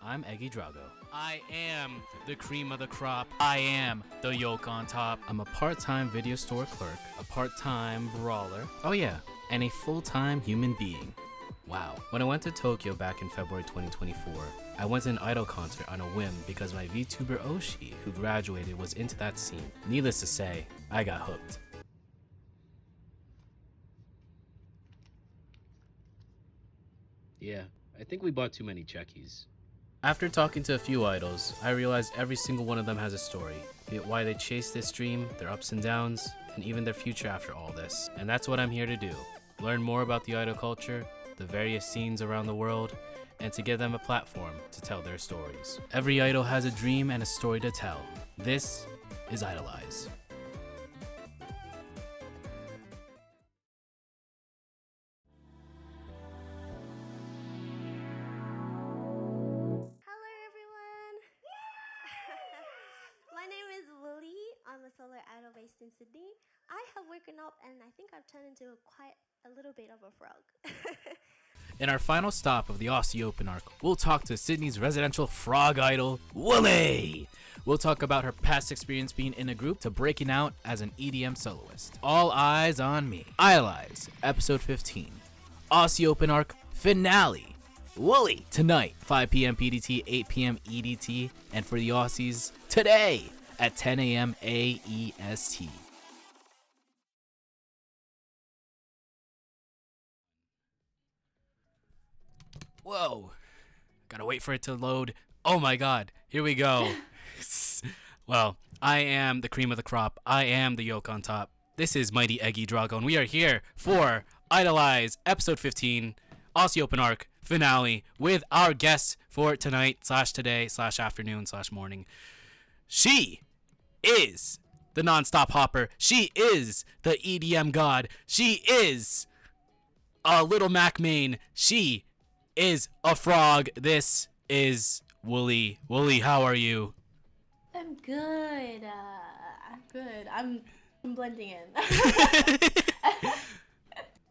I'm Eggy Drago. I am the cream of the crop. I am the yolk on top. I'm a part-time video store clerk, a part-time brawler. Oh yeah, and a full-time human being. Wow. When I went to Tokyo back in February 2024, I went to an idol concert on a whim because my VTuber Oshi, who graduated, was into that scene. Needless to say, I got hooked. Yeah, I think we bought too many Checkies. After talking to a few idols, I realized every single one of them has a story, be it why they chased this dream, their ups and downs, and even their future after all this. And that's what I'm here to do. Learn more about the idol culture, the various scenes around the world, and to give them a platform to tell their stories. Every idol has a dream and a story to tell. This is IDOLEYEZ. Hello everyone! My name is Willie. I'm a solo idol based in Sydney. I have woken up and I think I've turned into quite a little bit of a frog. In our final stop of the Aussie Open arc, we'll talk to Sydney's residential frog idol, Willie! We'll talk about her past experience being in a group to breaking out as an EDM soloist. All eyes on me. IDOLEYEZ, episode 15. Aussie Open arc finale. Willie, tonight, 5 p.m. PDT, 8 p.m. EDT, and for the Aussies, today at 10 a.m. AEST. Whoa, gotta wait for it to load. Oh my god, here we go. Well, I am the cream of the crop. I am the yolk on top. This is Mighty Eggy Drago, and we are here for IDOLEYEZ episode 15, Aussie Open Arc finale, with our guest for tonight / today / afternoon / morning. She is the non-stop hopper. She is the EDM god. She is a Little Mac main. She is a frog. This is Willie. Willie, how are you? I'm good. I'm good. I'm blending in.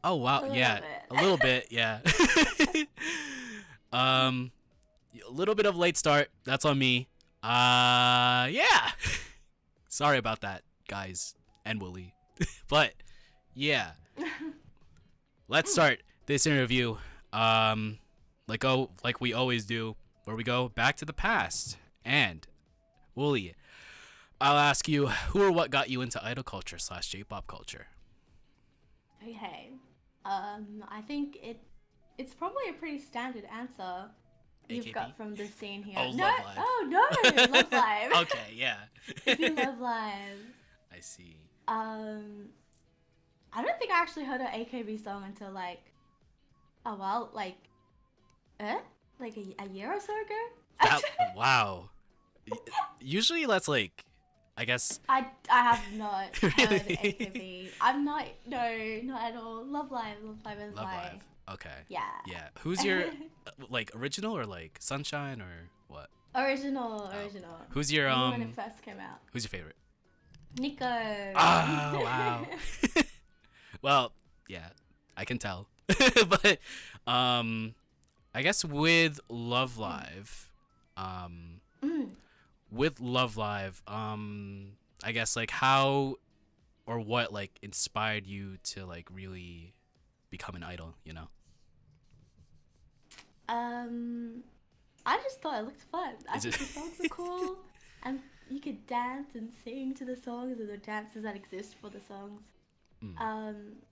Oh wow, yeah, a little bit, yeah. A little bit of late start. That's on me. Yeah. Sorry about that, guys and Willie. But yeah, let's start this interview. Like we always do, where we go back to the past. And Willie, I'll ask you, who or what got you into idol culture / J-pop culture? Okay. I think it's probably a pretty standard answer you've AKB? got from the scene here. Oh, no, Love Live. oh no, Love Live. Okay, yeah. It'd be Love Live. I see. I don't think I actually heard an AKB song until like a while, like a year or so ago. Wow. Usually that's like, I guess. I have not heard Really? AKB. I'm not, no, not at all. Love Live is Love my. Live. Okay. Yeah. Yeah. Who's your like original or like Sunshine or what? Original. Who's your When it first came out. Who's your favorite? Nico. Oh wow. Well, yeah, I can tell. But I guess with Love Live, I guess like how or what like inspired you to like really become an idol, you know? I just thought it looked fun. I Is think it- the songs are cool, and you could dance and sing to the songs and the dances that exist for the songs.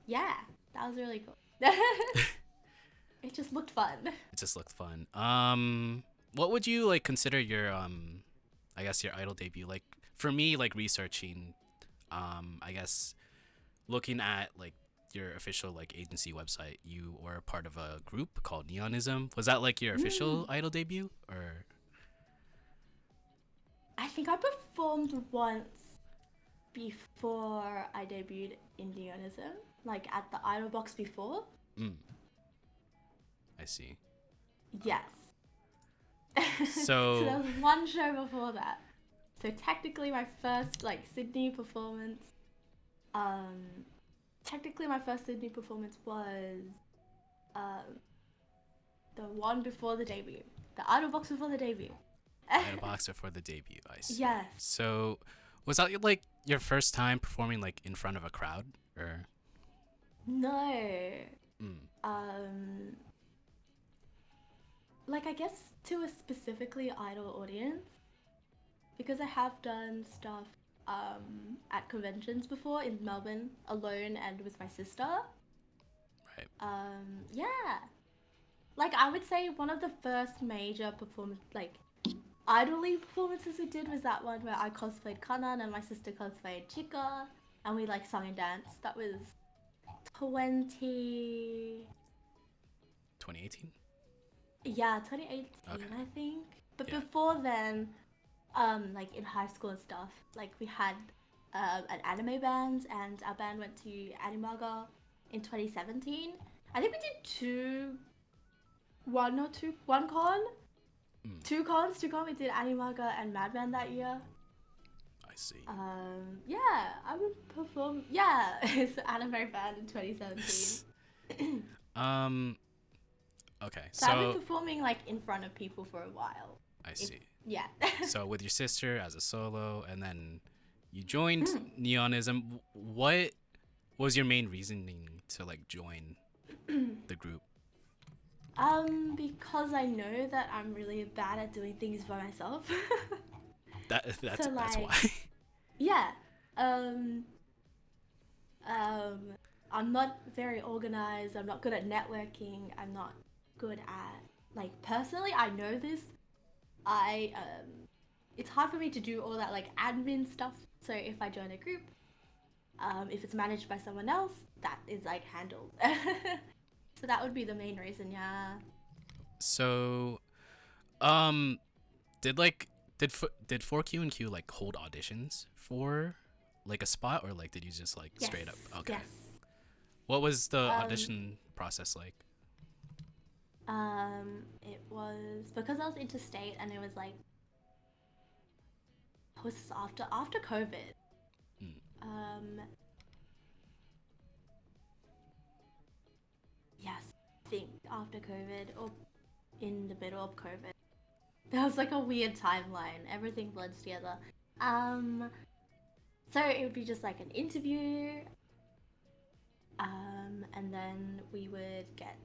Yeah, that was really cool. It just looked fun. It just looked fun. What would you like consider your I guess your idol debut? Like for me, like researching, I guess looking at like your official like agency website, you were a part of a group called Neonism. Was that like your official idol debut, or? I think I performed once before I debuted in Neonism, like at the Idol Box before. I see. Yes. So there was one show before that. So technically my first like Sydney performance, was the one before the debut. the idol box before the debut. And a boxer for the debut. I see. Yes. So, was that like your first time performing like in front of a crowd, or? No. Mm. Like I guess to a specifically idol audience, because I have done stuff at conventions before in Melbourne alone and with my sister. Right. Yeah. Like I would say one of the first major idol performances we did was that one where I cosplayed Kanan and my sister cosplayed Chika and we like sung and danced. That was 2018. Yeah, 2018, Okay. I think. But Yeah. before then, like in high school and stuff, like we had an anime band, and our band went to Animaga in 2017. I think we did one con, two cons. We did Animaga and Madman that year. I see. Yeah, I would perform. Yeah, it's an anime band in 2017. Okay. So I've been performing like in front of people for a while. I see. Yeah. So with your sister as a solo, and then you joined Neonism. What was your main reasoning to like join the group? Because I know that I'm really bad at doing things by myself. That's So, that's like, why. yeah. I'm not very organized. I'm not good at networking. I'm not good at like personally. I know this. It's hard for me to do all that like admin stuff. So if I join a group, if it's managed by someone else, that is like handled. So that would be the main reason, yeah. So, did 4Q and Q like hold auditions for like a spot, or like did you just like Yes. straight up? Okay. Yes. What was the audition process like? It was because I was interstate, and it was like, was this after COVID? Yes, I think after COVID or in the middle of COVID. That was like a weird timeline. Everything blends together. So it would be just like an interview, and then we would get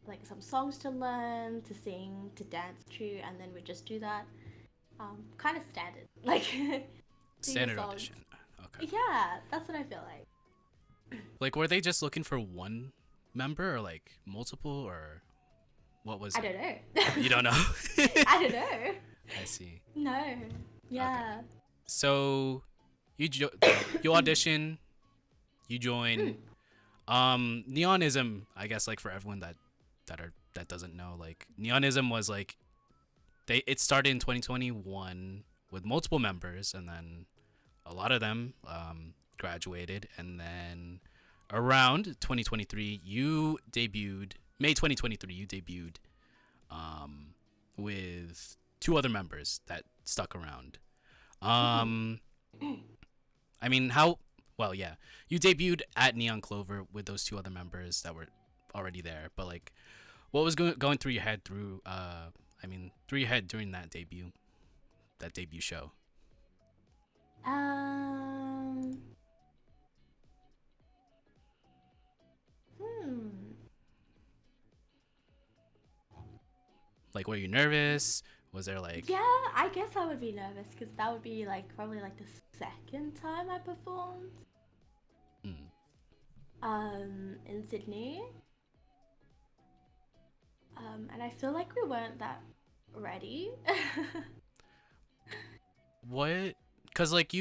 like some songs to learn, to sing, to dance to, and then we'd just do that. Kind of standard, like Standard audition. Okay. Yeah, that's what I feel like. Like, were they just looking for one member, or like multiple, or what was I it? don't know. You don't know? I don't know. I see. No. Yeah. Okay. So you audition, you join. Neonism, I guess, like for everyone that doesn't know, like Neonism was like it started in 2021 with multiple members, and then a lot of them graduated, and then around 2023 you debuted. May 2023 you debuted with two other members that stuck around. I mean, yeah, you debuted at Neon Clover with those two other members that were already there, but like what was going through your head during that debut show? Like, were you nervous? Was there like... Yeah, I guess I would be nervous because that would be like probably like the second time I performed. In Sydney. And I feel like we weren't that ready. What? Cause like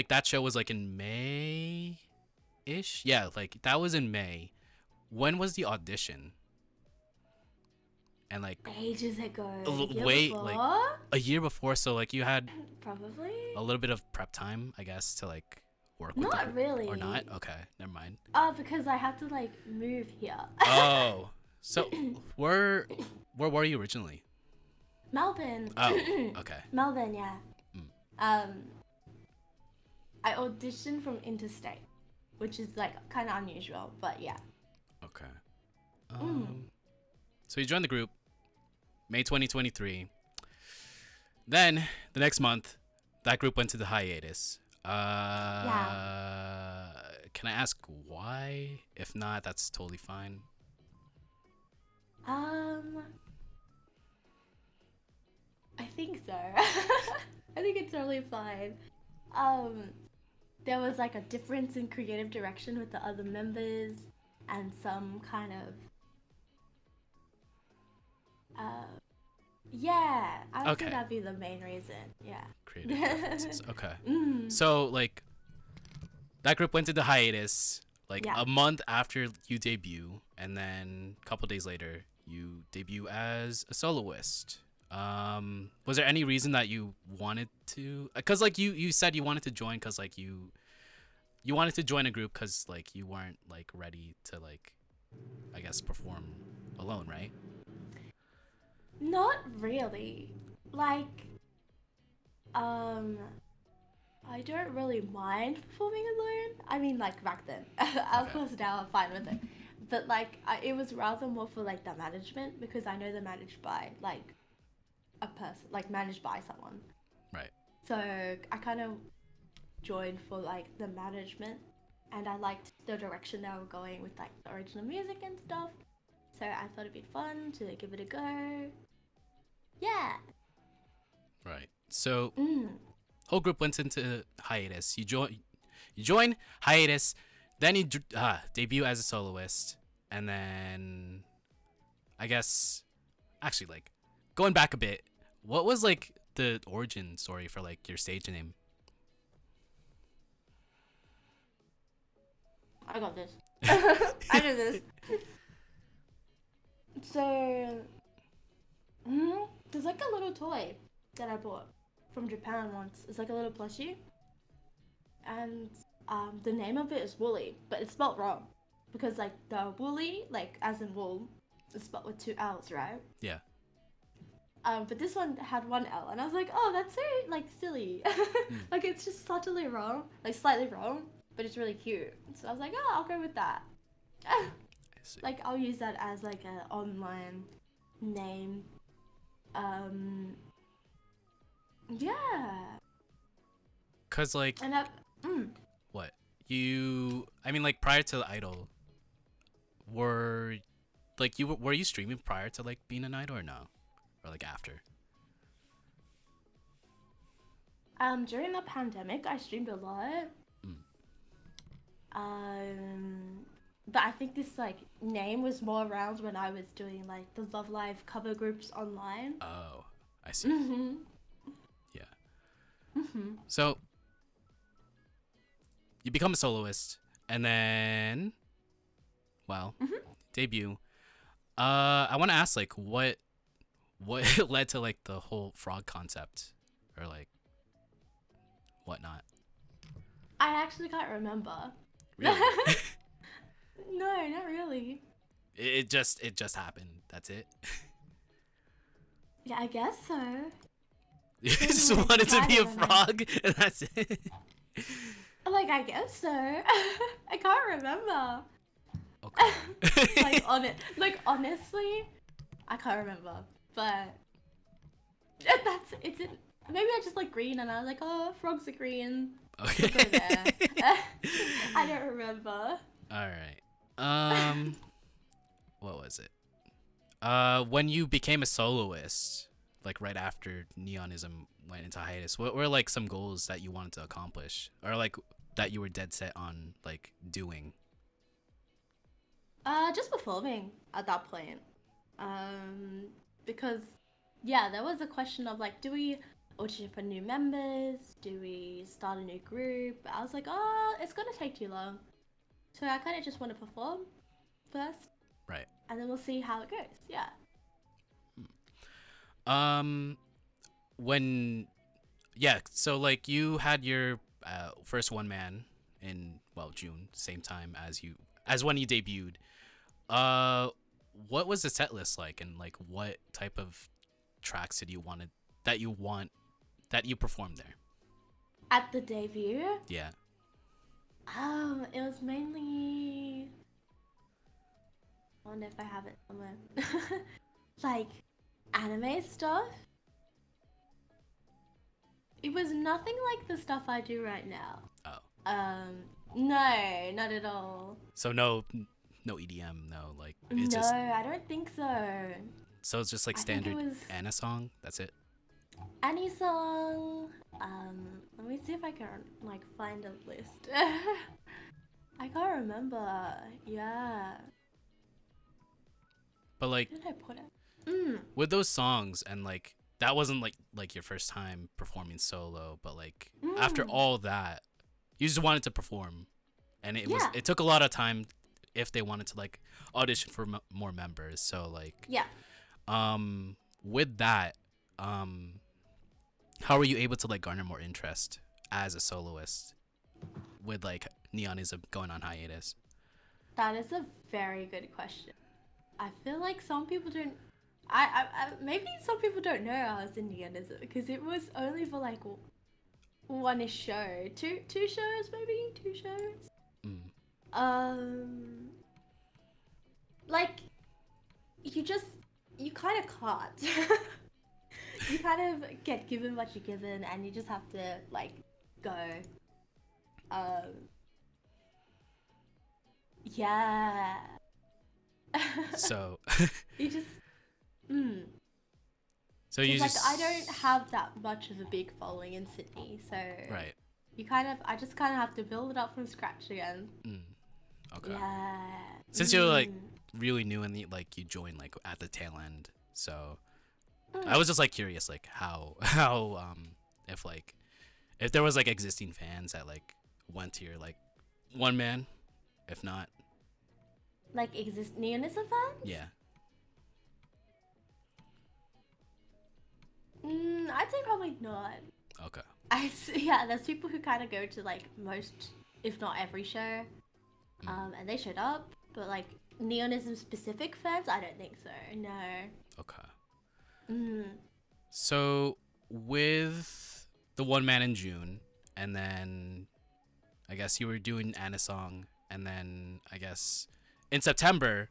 that show was like in May-ish. Yeah, like that was in May. When was the audition? And like Ages ago. like a year before. So like you had probably a little bit of prep time, I guess, to like work with not really. Or not? Okay, never mind. Because I had to like move here. Oh, so where were you originally? Melbourne. Oh, okay. Melbourne, yeah. I auditioned from interstate, which is like kind of unusual, but yeah. Okay. So you joined the group. May 2023. Then the next month, that group went to the hiatus. Yeah. Can I ask why? If not, that's totally fine. I think so. I think it's totally fine. Um, there was like a difference in creative direction with the other members, and some kind of yeah, I would say Okay. that'd be the main reason. Yeah. Creative differences. Okay. Mm. So like that group went to the hiatus like Yeah. a month after you debut, and then a couple days later you debut as a soloist. Was there any reason that you wanted to? Because like you said you wanted to join because like you wanted to join a group because like you weren't like ready to like I guess perform alone, right? Not really. Like, um, I don't really mind performing alone. I mean, like back then. Of Okay. course, now I'm fine with it. But like, it was rather more for like the management because I know they're managed by like a person, like managed by someone. Right. So I kind of joined for like the management, and I liked the direction they were going with like the original music and stuff. So I thought it'd be fun to give it a go. Yeah. Right. So Mm. whole group went into hiatus. You join hiatus, then you debut as a soloist, and then I guess actually like going back a bit, what was like the origin story for like your stage name? I got this. I know this. So, there's like a little toy that I bought from Japan once. It's like a little plushie, and the name of it is Woolly, but it's spelled wrong because like the woolly, like as in wool, is spelled with two L's, right? Yeah. But this one had one L, and I was like, oh, that's so like silly. Like it's just subtly wrong, like slightly wrong, but it's really cute. So I was like, oh, I'll go with that. I see. Like I'll use that as like an online name. Yeah. Cause like And I, mm, what I mean like prior to the idol, were like were you streaming prior to like being an idol or no, or like after? during the pandemic, I streamed a lot. Mm. But I think this like name was more around when I was doing like the Love Live cover groups online. Oh, I see. Mhm. Yeah. Mhm. So you become a soloist, and then, well, debut. I want to ask like what led to like the whole frog concept, or like whatnot. I actually can't remember. Really? No, not really. it just happened. That's it. Yeah, I guess so. You just Maybe wanted to be a I don't know. frog, and that's it. Like, I guess so. I can't remember. Okay. Like honestly, I can't remember. But it's in, maybe I just like green and I was like, oh, frogs are green. Okay. We'll go there. I don't remember. All right. What was it? When you became a soloist, like right after Neonism went into hiatus, what were like some goals that you wanted to accomplish, or like that you were dead set on like doing? Just performing at that point. Because yeah, there was a question of like, do we audition for new members? Do we start a new group? I was like, oh, it's gonna take too long. So I kind of just want to perform first, Right. and then we'll see how it goes. Yeah. When yeah, so like you had your first one man in June, same time as when you debuted. What was the set list like, and like what type of tracks did you wanted that you performed there? At the debut, Yeah. it was mainly. I wonder if I have it somewhere. Like anime stuff, it was nothing like the stuff I do right now. Oh. No, not at all. So no EDM, no like it's No, just I don't think so. so it's just like I think it standard was Anna song. That's it. any song. Let me see if I can like find a list. I can't remember. Yeah. But like Where did I put it? Mm. with those songs and like that wasn't like your first time performing solo, but like after all that, you just wanted to perform, and Yeah. it took a lot of time if they wanted to like audition for more members. So like Yeah. with that, how were you able to like garner more interest as a soloist with like Neonism going on hiatus? That is a very good question. I feel like some people don't. Maybe some people don't know I was Indian, is it? Because it was only for like one show, two shows, maybe 2 shows. Mm. Like you kind of can't. You kind of get given what you're given, and you just have to like go. Yeah. So You just. Mm. so you Like just I don't have that much of a big following in Sydney, so right. I just kind of have to build it up from scratch again. Okay. Yeah. Since you're like really new and like you joined like at the tail end, so I was just like curious like how if there was like existing fans that like went to your like one man, if not Like exist Neonism fans? yeah. I'd say probably not. Okay. Yeah, there's people who kind of go to like most, if not every show, and they showed up. But like Neonism specific fans, I don't think so. No. Okay. So with the one man in June, and then I guess you were doing Anna song, and then I guess in September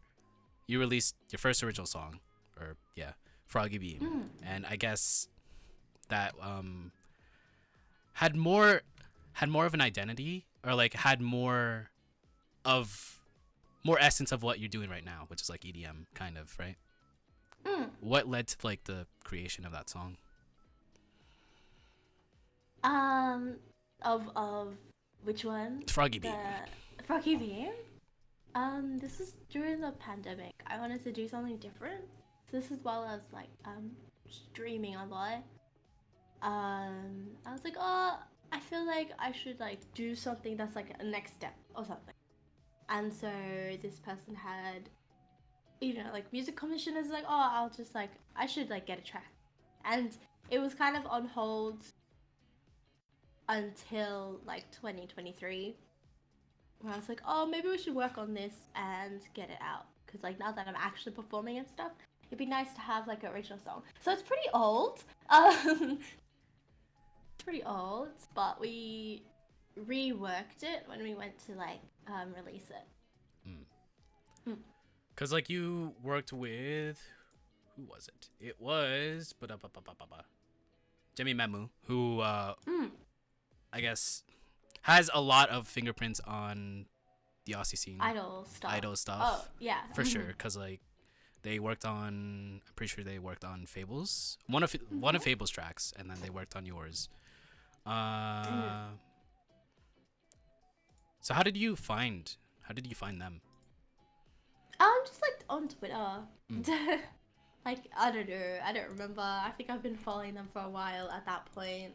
you released your first original song, or yeah, Froggy Beam, and I guess that had more of an identity, or like had more essence of what you're doing right now, which is like EDM kind of, right? What led to like the creation of that song? Of which one? Froggy Beam. The Froggy Beam. This is during the pandemic. I wanted to do something different. So this is while I was like streaming a lot. I was like, oh, I feel like I should like do something that's like a next step or something. And so this person had, like music commissioners like, oh, I'll just like, I should like get a track. And it was kind of on hold until like 2023. Where I was like, oh, maybe we should work on this and get it out. Because like now that I'm actually performing and stuff, it'd be nice to have like an original song. So it's pretty old. Pretty old, but we reworked it when we went to like release it. Cause like you worked with, who was it? It was Jimmy Memu, who I guess has a lot of fingerprints on the Aussie scene. Idol stuff. Oh yeah, for sure. Cause like they worked on, I'm pretty sure they worked on Fables, one of Fables tracks, and then they worked on yours. So how did you find them? Just like on Twitter. Like I don't know, I don't remember. I think I've been following them for a while at that point.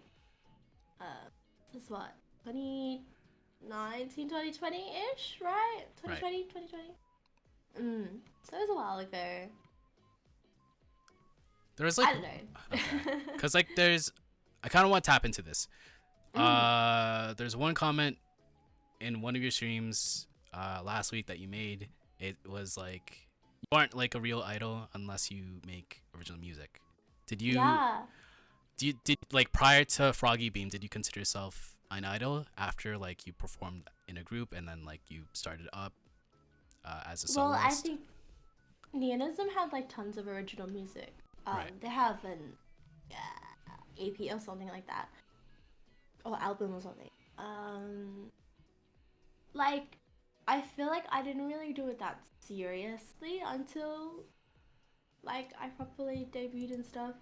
This is what 2019, 2020-ish, right? 2020, 2020. So it was a while ago. There was like I don't know. Cause like I kind of want to tap into this. There's one comment in one of your streams last week that you made. It was like you aren't like a real idol unless you make original music. Did you? Yeah. Did like prior to Froggy Beam, did you consider yourself an idol after like you performed in a group and then like you started up as a soloist? Well, I think Neonism had like tons of original music. Right. They have an EP or something like that, or album or something. Like I feel like I didn't really do it that seriously until like I properly debuted and stuff.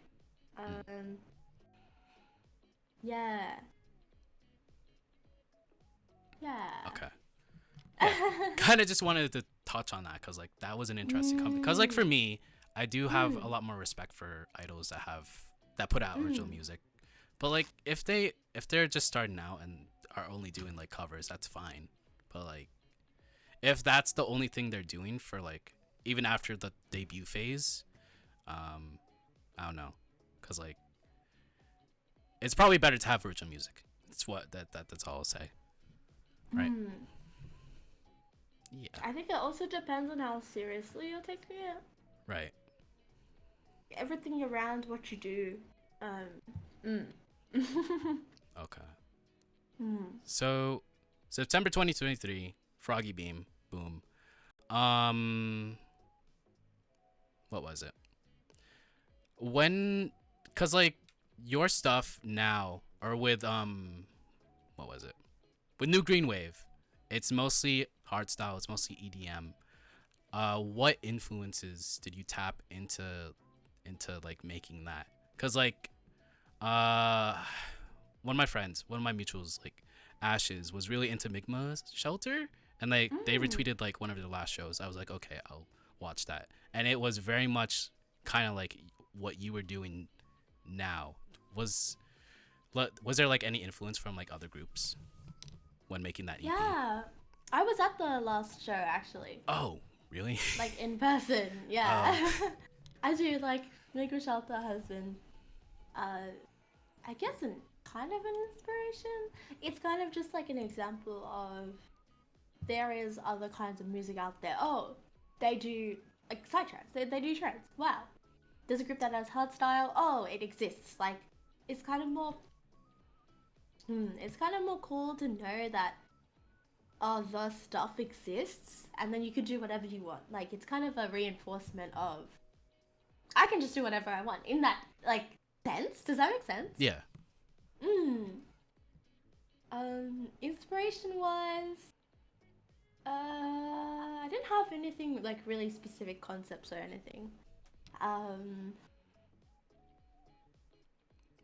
Um, yeah, yeah. Okay. Yeah. Kind of just wanted to touch on that because like that was an interesting comment. Because like for Mm, me, I do have a mm, lot more respect for idols that put out original mm. music. But like if they're just starting out and are only doing like covers, that's fine. But like if that's the only thing they're doing for like even after the debut phase, um, I don't know, because like it's probably better to have original music. That's all I'll say, right? Mm. Yeah, I think it also depends on how seriously you're taking it. right. Everything around what you do. Um, mm. Okay. mm. So September 2023, Froggy Beam, boom. Um, what was it? When, cause like your stuff now, or with what was it? With New Green Wave, it's mostly hardstyle. It's mostly EDM. What influences did you tap into like making that? Cause like uh, one of my mutuals, like Ashes, was really into Migma's Shelter, and like they Mm. retweeted like one of their last shows. I was like, okay, I'll watch that, and it was very much kind of like what you were doing now. Was was there like any influence from like other groups when making that EP? Yeah. I was at the last show actually. Oh, really? Like in person, Oh, yeah. I do like Miko Shelter has been I guess an kind of an inspiration. It's kind of just like an example of there is other kinds of music out there. Oh, they do like side tracks. They do trance. Wow. There's a group that has hardstyle. Oh, it exists. Like it's kind of more it's kind of more cool to know that the stuff exists and then you can do whatever you want. Like it's kind of a reinforcement of I can just do whatever I want in that like sense. Does that make sense? yeah. Mm. Inspiration wise, I didn't have anything like really specific concepts or anything. Um,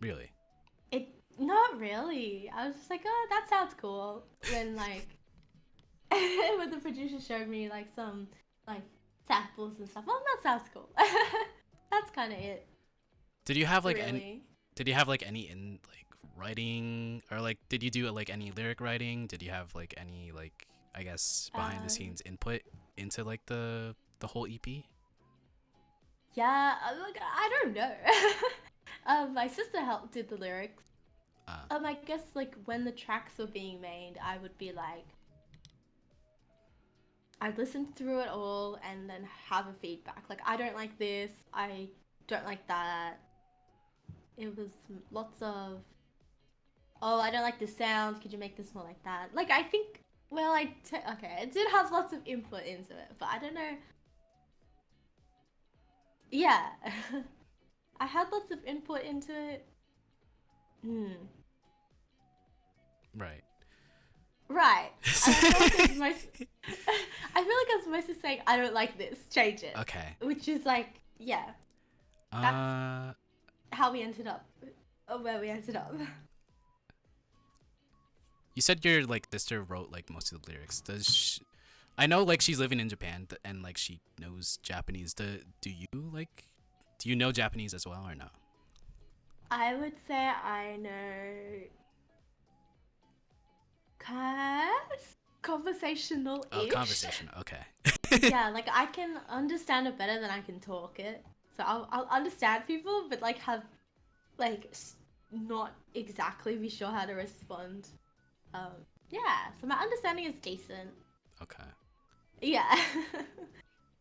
Really? it not really. I was just like, oh, that sounds cool. When like when the producer showed me like some like samples and stuff. Oh, that sounds cool. That's kind of it, Did you have like any? really. Did you have like any in like writing, or like did you do like any lyric writing? Did you have like any like I guess behind the Um, scenes input into like the whole EP? yeah, like I don't know. My sister helped did the lyrics. Uh, I guess like when the tracks were being made, I would be like, I'd listen through it all and then have a feedback. Like, I don't like this. I don't like that. It was lots of, oh, I don't like this sound. Could you make this more like that? Like, I think, well, okay, I did have lots of input into it, but I don't know. Yeah, I had lots of input into it. Hmm. right. Right. And I feel like it's I feel like I was mostly saying I don't like this, change it. Okay. Which is like, yeah, that's Uh, how we ended up, or where we ended up. you said your like sister wrote like most of the lyrics. I know like she's living in Japan and like she knows Japanese. Do you like do you know Japanese as well or no? I would say I know Oh, conversational-ish. conversation. Okay. Yeah, like I can understand it better than I can talk it. So I'll understand people, but like have like not exactly be sure how to respond. Um, yeah, so my understanding is decent. Okay. Yeah.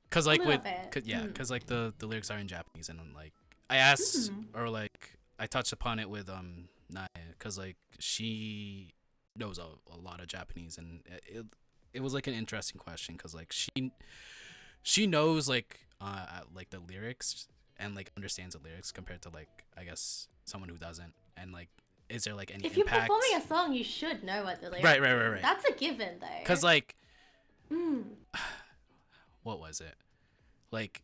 Cause A like little with, bit. cause, yeah, Mm. cause like the lyrics are in Japanese, and then like I asked Mm. or like I touched upon it with Naya, cause like she knows a lot of Japanese, and it was like an interesting question, cause like she knows like the lyrics, and like understands the lyrics compared to like I guess someone who doesn't? And like, is there like any If you're impact? performing a song, you should know what the lyrics. Right. That's a given, though. Cause like, what was it? Like,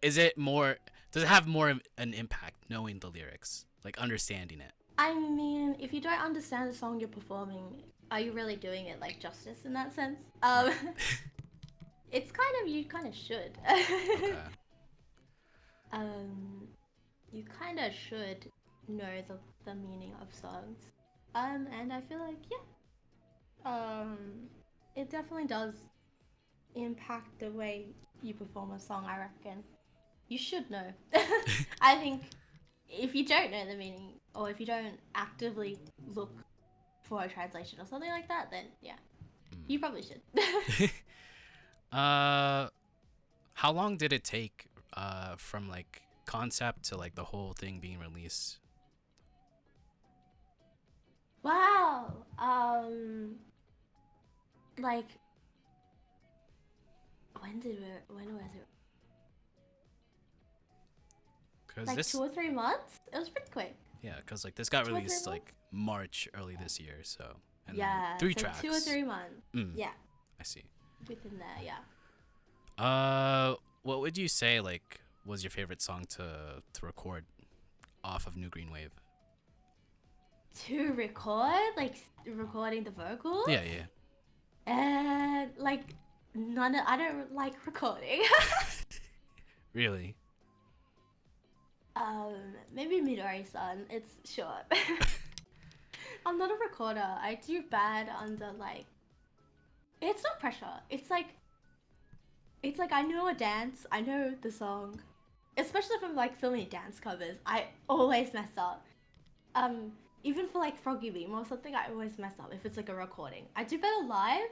is it more? Does it have more of an impact knowing the lyrics, like understanding it? I mean, if you don't understand the song you're performing, are you really doing it like justice in that sense? It's kind of, you kind of should. Okay. You kind of should know the meaning of songs. And I feel like, yeah, it definitely does impact the way you perform a song, I reckon. You should know. I think if you don't know the meaning, or if you don't actively look for a translation or something like that, then yeah, you probably should. How long did it take from like concept to like the whole thing being released? Wow. Like, when was it? Cause Like this 2 or 3 months? It was pretty quick. yeah, cause like this got 2 or 3 released months? like March early this year, so and Yeah, then 3 so tracks. 2 or 3 months. Yeah, I see. within there, yeah. What would you say like was your favorite song to record off of New Green Wave? To record, like recording the vocals? Yeah. And like I don't like recording. Really? Maybe Midori-san. It's short. I'm not a recorder. I do bad under like. It's not pressure. It's like I know a dance. I know the song, especially if I'm like filming dance covers. I always mess up. Even for like Froggy Beam or something, I always mess up if it's like a recording. I do better live.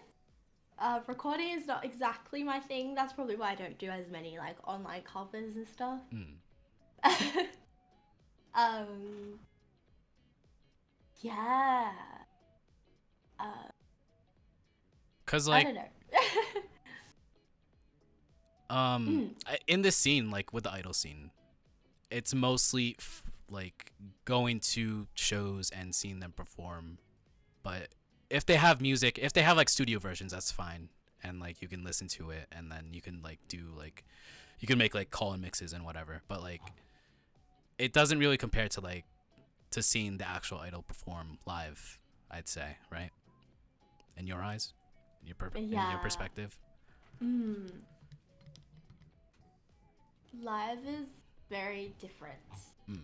Recording is not exactly my thing. That's probably why I don't do as many like online covers and stuff. Yeah. Cause I like don't know. in this scene, like with the idol scene, it's mostly like going to shows and seeing them perform. But if they have music, if they have like studio versions, that's fine, and like you can listen to it, and then you can like do like you can make like call and mixes and whatever. But like it doesn't really compare to like to seeing the actual idol perform live, I'd say, right? In your eyes, in your perspective. Live is very different.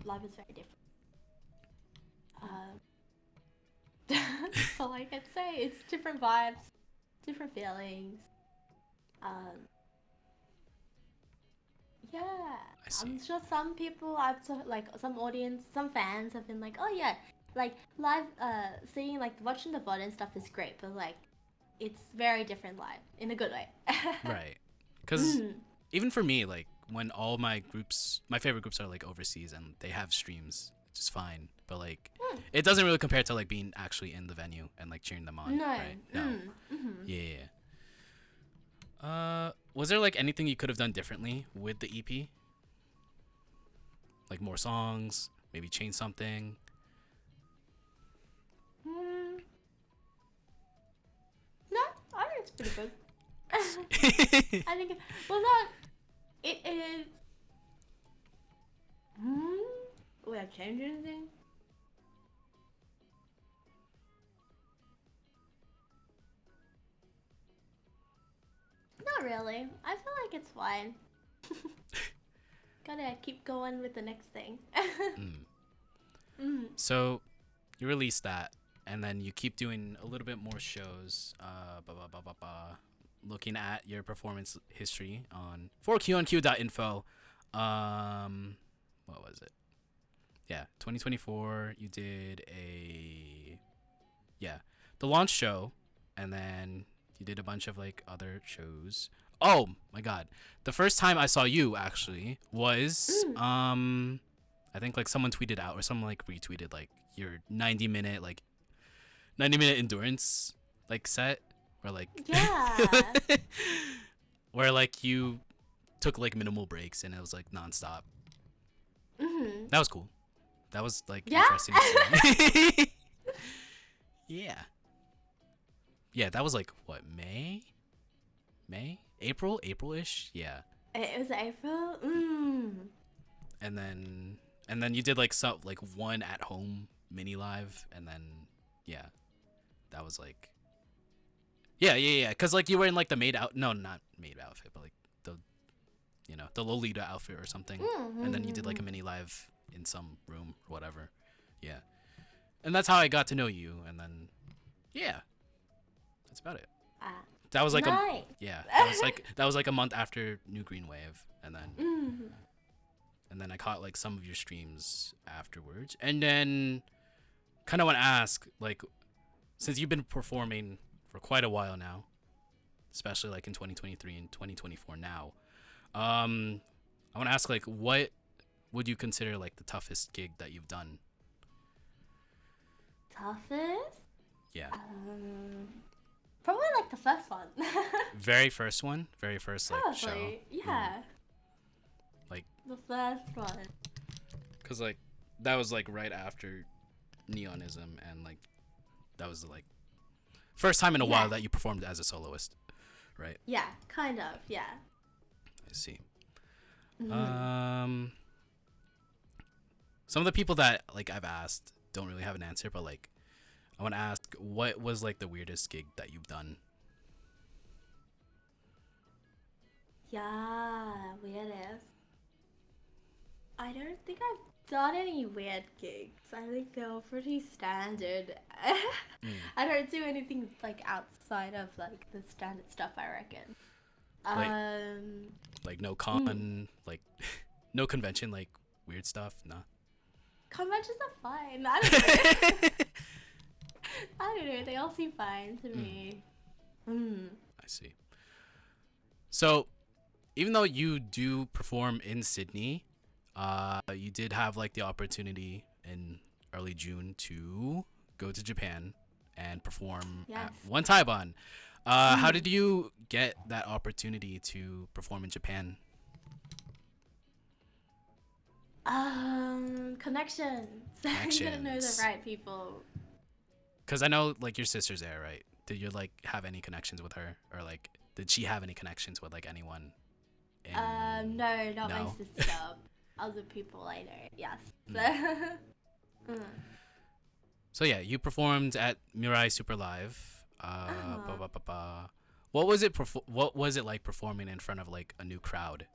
Live is very different. That's all I can say. It's different vibes, different feelings. Yeah, I see. I'm sure some people, like some audience, some fans have been like, oh yeah, like live, seeing like watching the VOD and stuff is great, but like it's very different live in a good way. Right. Because even for me, like when all my favorite groups are like overseas and they have streams, which is fine. But like, it doesn't really compare to like being actually in the venue and like cheering them on. No. Right? No. Yeah. Was there like anything you could have done differently with the EP? Like more songs, maybe change something. No, I think it's pretty good. I think, well, not. It is. Would I change anything? Not really. I feel like it's fine. Gotta keep going with the next thing. So, you release that, and then you keep doing a little bit more shows. Looking at your performance history on 4qonq.info. What was it? Yeah, 2024. You did the launch show, and then you did a bunch of like other shows. Oh my god, the first time I saw you actually was I think like someone tweeted out or someone like retweeted like your 90-minute endurance like set where like where like you took like minimal breaks and it was like nonstop. That was cool. That was like Yeah? interesting to see. Yeah. Yeah, that was like what, May? April-ish? Yeah. It was April. And then you did like some like one at home mini live, and then yeah. That was like yeah. Cause like you were in like the not maid outfit, but like the Lolita outfit or something. And then you did like a mini live in some room or whatever. Yeah. And that's how I got to know you, and then yeah. That's about it. That was like nice. that was like a month after New Green Wave, and then I caught like some of your streams afterwards, and then kind of want to ask, like, since you've been performing for quite a while now, especially like in 2023 and 2024 now, I want to ask, like, what would you consider like the toughest gig that you've done? Toughest? Yeah. Probably like the first one. Very first one? Very first like show? Probably, yeah. Like the first one. Cause like that was like right after Neonism, and like that was like first time in a while that you performed as a soloist, right? Yeah, kind of, yeah. I see. Some of the people that like I've asked don't really have an answer, but like I want to ask, what was like the weirdest gig that you've done? Yeah, weirdest. I don't think I've done any weird gigs. I think they're all pretty standard. I don't do anything like outside of like the standard stuff, I reckon. Like no con, like no convention, like weird stuff, nah. Conventions are fine. I don't know. I don't know. They all seem fine to me. I see. So, even though you do perform in Sydney, you did have like the opportunity in early June to go to Japan and perform at One Taiban. How did you get that opportunity to perform in Japan? Connections. You gotta know the right people. Cause I know like your sister's there, right? Did you like have any connections with her, or like did she have any connections with like anyone? No, not my sister. Other people I know. Yes. So yeah, you performed at Mirai Super Live. What was it? What was it like performing in front of like a new crowd,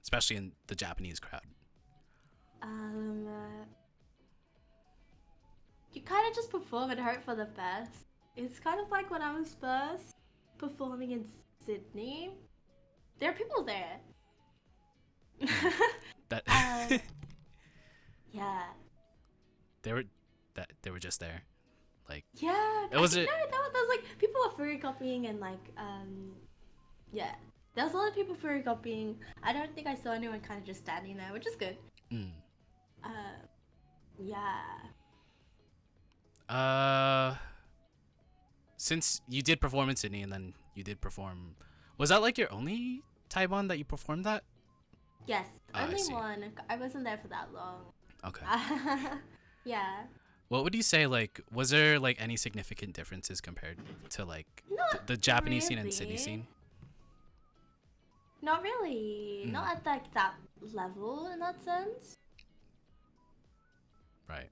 especially in the Japanese crowd? You kind of just perform and hope for the best. It's kind of like when I was first performing in Sydney. There are people there. Yeah. They were just there, like. Yeah. It was no, that was like people were photocopying and like yeah. There was a lot of people photocopying. I don't think I saw anyone kind of just standing there, which is good. Yeah. Since you did perform in Sydney and then you did perform, was that like your only Taiwan that you performed at? Yes, only one. I wasn't there for that long. Okay. Yeah. What would you say, like, was there like any significant differences compared to like the Japanese scene and Sydney scene? Not really. Not at like that level in that sense. Right.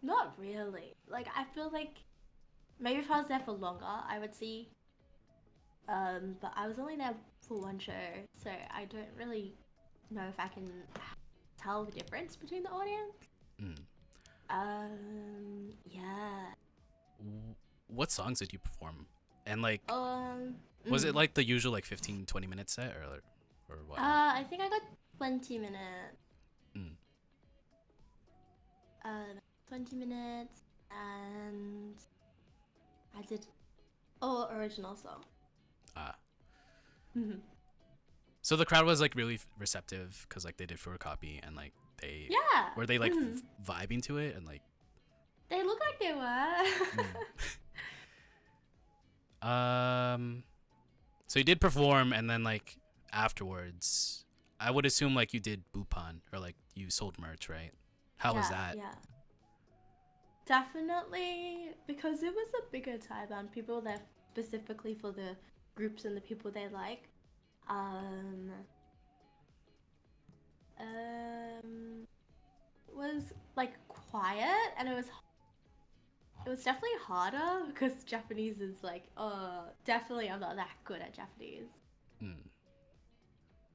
Not really. Like I feel like maybe if I was there for longer, I would see. But I was only there for one show, so I don't really know if I can tell the difference between the audience. Yeah. What songs did you perform? And like, was it like the usual like 15-20 minute set or what? I think I got 20 minutes. 20 minutes, and I did all original song. So the crowd was like really receptive because like they did for a copy, and like they were they like vibing to it, and like they looked like they were. So you did perform, and then like afterwards, I would assume like you did Bupan or like you sold merch, right? How was that? Yeah. Definitely, because it was a bigger time and people there specifically for the groups and the people they like. Um, was like quiet, and it was definitely harder because Japanese is like, definitely I'm not that good at Japanese. Mm.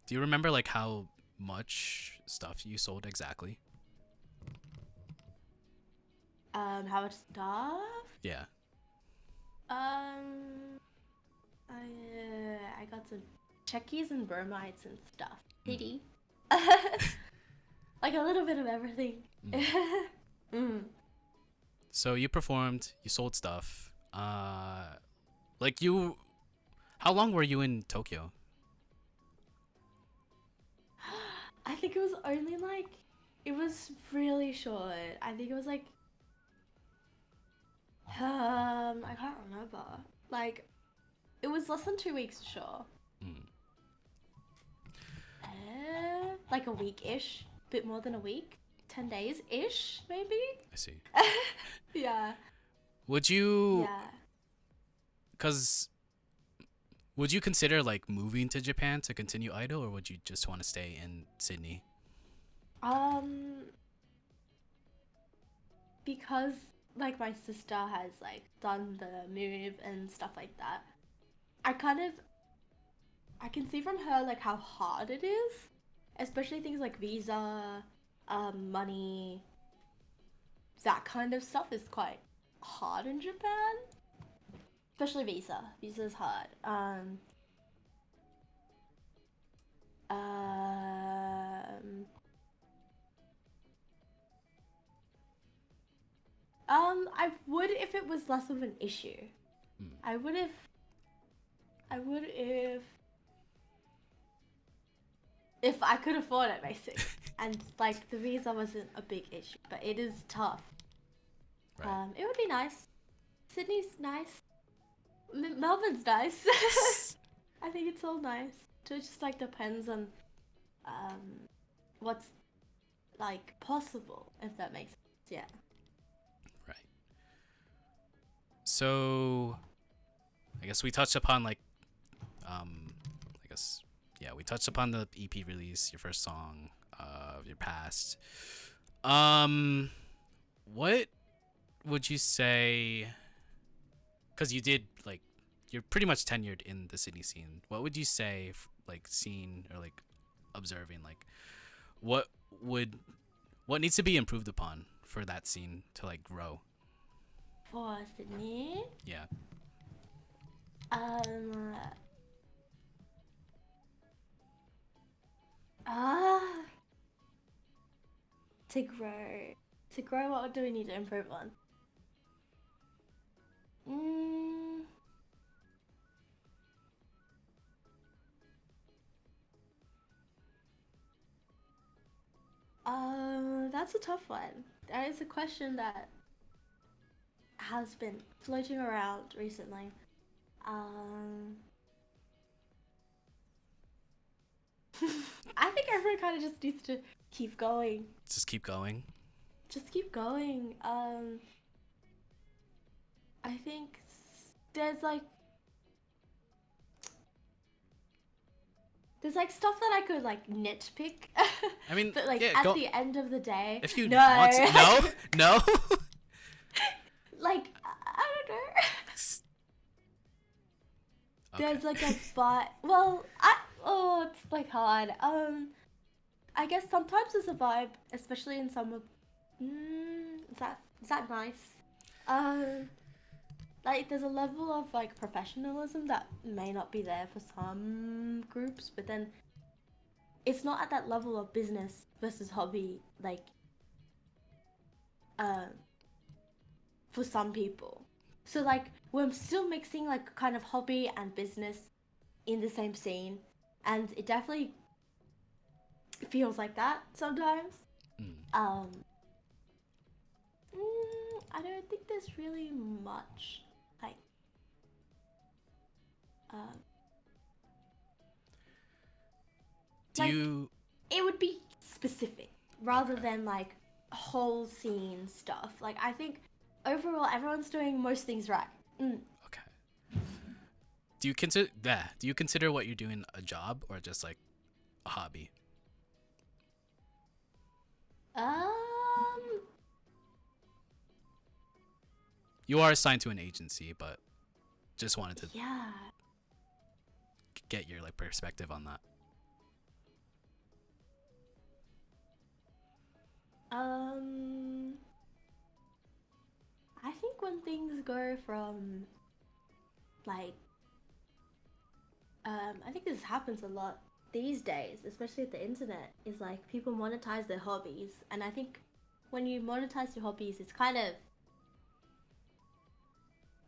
Do you remember like how much stuff you sold exactly? How much stuff? Yeah. Um, I got some checkies and bromides and stuff. CD. Like a little bit of everything. Mm. So you performed, you sold stuff. Like you, how long were you in Tokyo? I think it was only like, it was really short. I think it was like, I can't remember. Like, it was less than 2 weeks, sure. Mm, Like a week-ish, bit more than a week, 10 days-ish, maybe. I see. Yeah, Would you, yeah. cause would you consider like moving to Japan to continue Idol, or would you just want to stay in Sydney? Um, because like my sister has like done the move and stuff like that. I kind of I can see from her like how hard it is, especially things like visa, money, that kind of stuff is quite hard in Japan. Especially visa. Visa is hard. Um, I would if it was less of an issue. Mm, I would if I could afford it, basically. And like the visa wasn't a big issue, but it is tough. right. It would be nice. Sydney's nice. Melbourne's nice. I think it's all nice. So it just like depends on what's like possible, if that makes sense. Yeah. Right. So I guess we touched upon like I guess yeah, we touched upon the EP release, your first song, of your past. What would you say, cuz you did like you're pretty much tenured in the Sydney scene. What would you say like seeing or like observing like what would what needs to be improved upon for that scene to like grow? For Sydney, Yeah. um, ah, to grow, what do we need to improve on? Mm, that's a tough one. That is a question that has been floating around recently. Um, I think everyone kind of just needs to keep going. Just keep going. Just keep going. I think there's like stuff that I could like nitpick, I mean, but like yeah, at go the end of the day, if you no, want to. No? No? like I don't know. Okay. There's like a it's like hard. I guess sometimes there's a vibe, especially in some of. Is that nice? Like there's a level of like professionalism that may not be there for some groups, but then it's not at that level of business versus hobby, like um for some people. So like we're still mixing like kind of hobby and business in the same scene, and it definitely feels like that sometimes. Mm. Um, I don't think there's really much like. Um, Do like you? it would be specific rather Okay. than like whole scene stuff. Like I think overall everyone's doing most things right. Okay. Do you consider what you're doing a job or just like a hobby? Um, You are assigned to an agency, but just wanted to yeah. get your like perspective on that. Um, I think when things go from like, I think this happens a lot these days, especially with the internet, is like people monetize their hobbies, and I think when you monetize your hobbies, it's kind of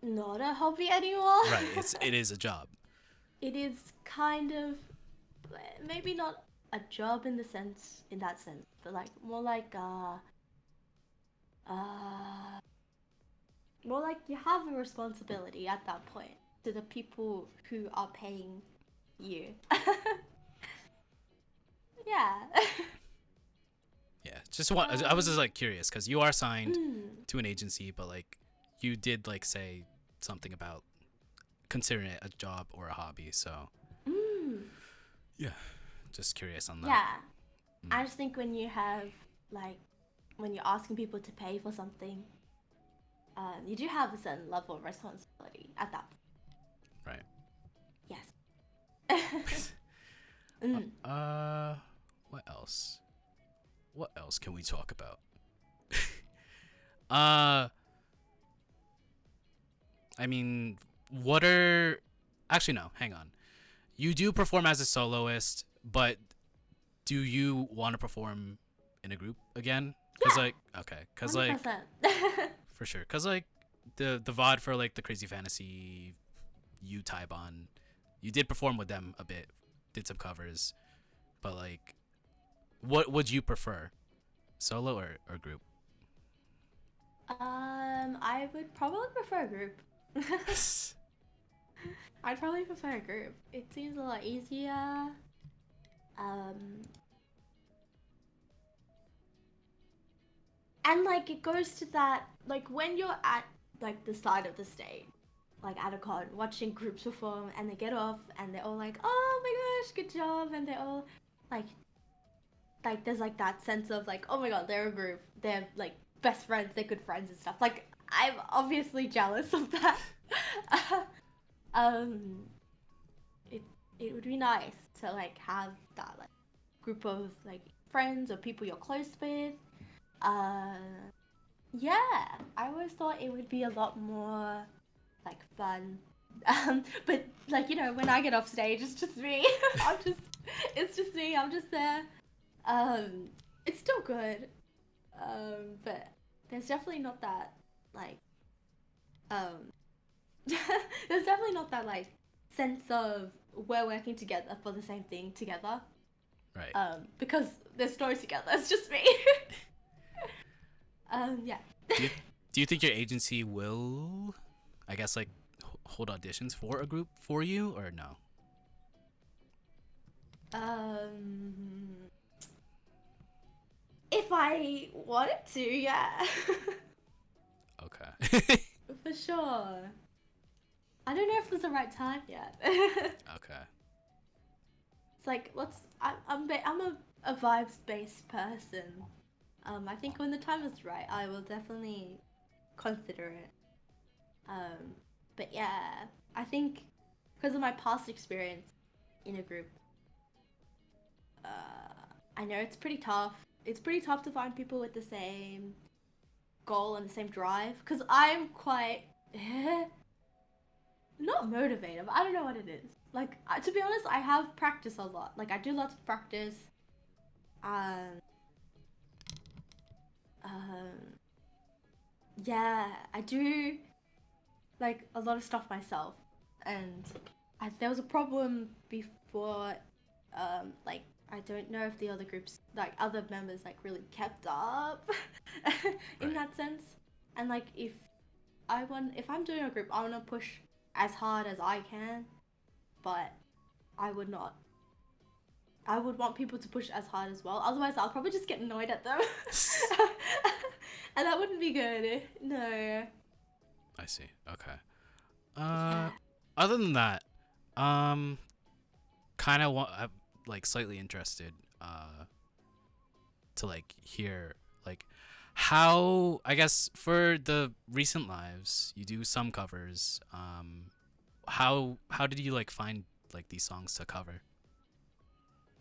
not a hobby anymore. Right. It is a job. It is kind of maybe not a job in that sense, but like uh more like you have a responsibility at that point to the people who are paying you. Yeah. Yeah. Just want. I was just like curious because you are signed mm, to an agency, but like you did like say something about considering it a job or a hobby. So mm, yeah, just curious on that. yeah. Mm, I just think when you have like when you're asking people to pay for something, you do have a certain level of responsibility at that right. point. Yes. mm. Uh, what else? What else can we talk about? uh, I mean, what are actually no, hang on. You do perform as a soloist, but do you want to perform in a group again? Cause Yeah. like okay, cause like 100%. for sure, cause like the VOD for like the Crazy Fantasy, you Taibon, you did perform with them a bit, did some covers, but like, what would you prefer, solo or group? I would probably prefer a group. I'd probably prefer a group. It seems a lot easier. Um, and like it goes to that like when you're at like the side of the stage, like at a con, watching groups perform, and they get off, and they're all like, "Oh my gosh, good job!" And they're all like, there's like that sense of like, "Oh my god, they're a group. They're like best friends. They're good friends and stuff." Like I'm obviously jealous of that. um, it it would be nice to like have that like group of like friends or people you're close with. Uh, yeah, I always thought it would be a lot more like fun. But like when I get off stage, it's just me. It's just me. I'm just there. Um, it's still good. But there's definitely not that like um, there's definitely not that like sense of we're working together for the same thing together. Right. Because there's no together. It's just me. Yeah. Do you do you think your agency will, I guess like, hold auditions for a group for you or no? um, if I wanted to, yeah, Okay. for sure. I don't know if there's the right time yet. Okay. It's like I'm a vibes based person. I think when the time is right, I will definitely consider it. Um, but yeah, I think because of my past experience in a group, I know it's pretty tough. It's pretty tough to find people with the same goal and the same drive. Because I'm quite not motivated, but I don't know what it is. Like to be honest, I have practice a lot. Like I do lots of practice. Um, um, yeah, I do like a lot of stuff myself, and there was a problem before. Like I don't know if the other groups, like other members, like really kept up in Right. that sense. And like if I'm doing a group, I want to push as hard as I can, but I would not I would want people to push as hard as well. Otherwise, I'll probably just get annoyed at them. And that wouldn't be good. No. I see. Okay. Yeah. Other than that, kind of I'm like slightly interested to like hear like how, I guess, for the recent lives you do some covers. How did you like find like these songs to cover?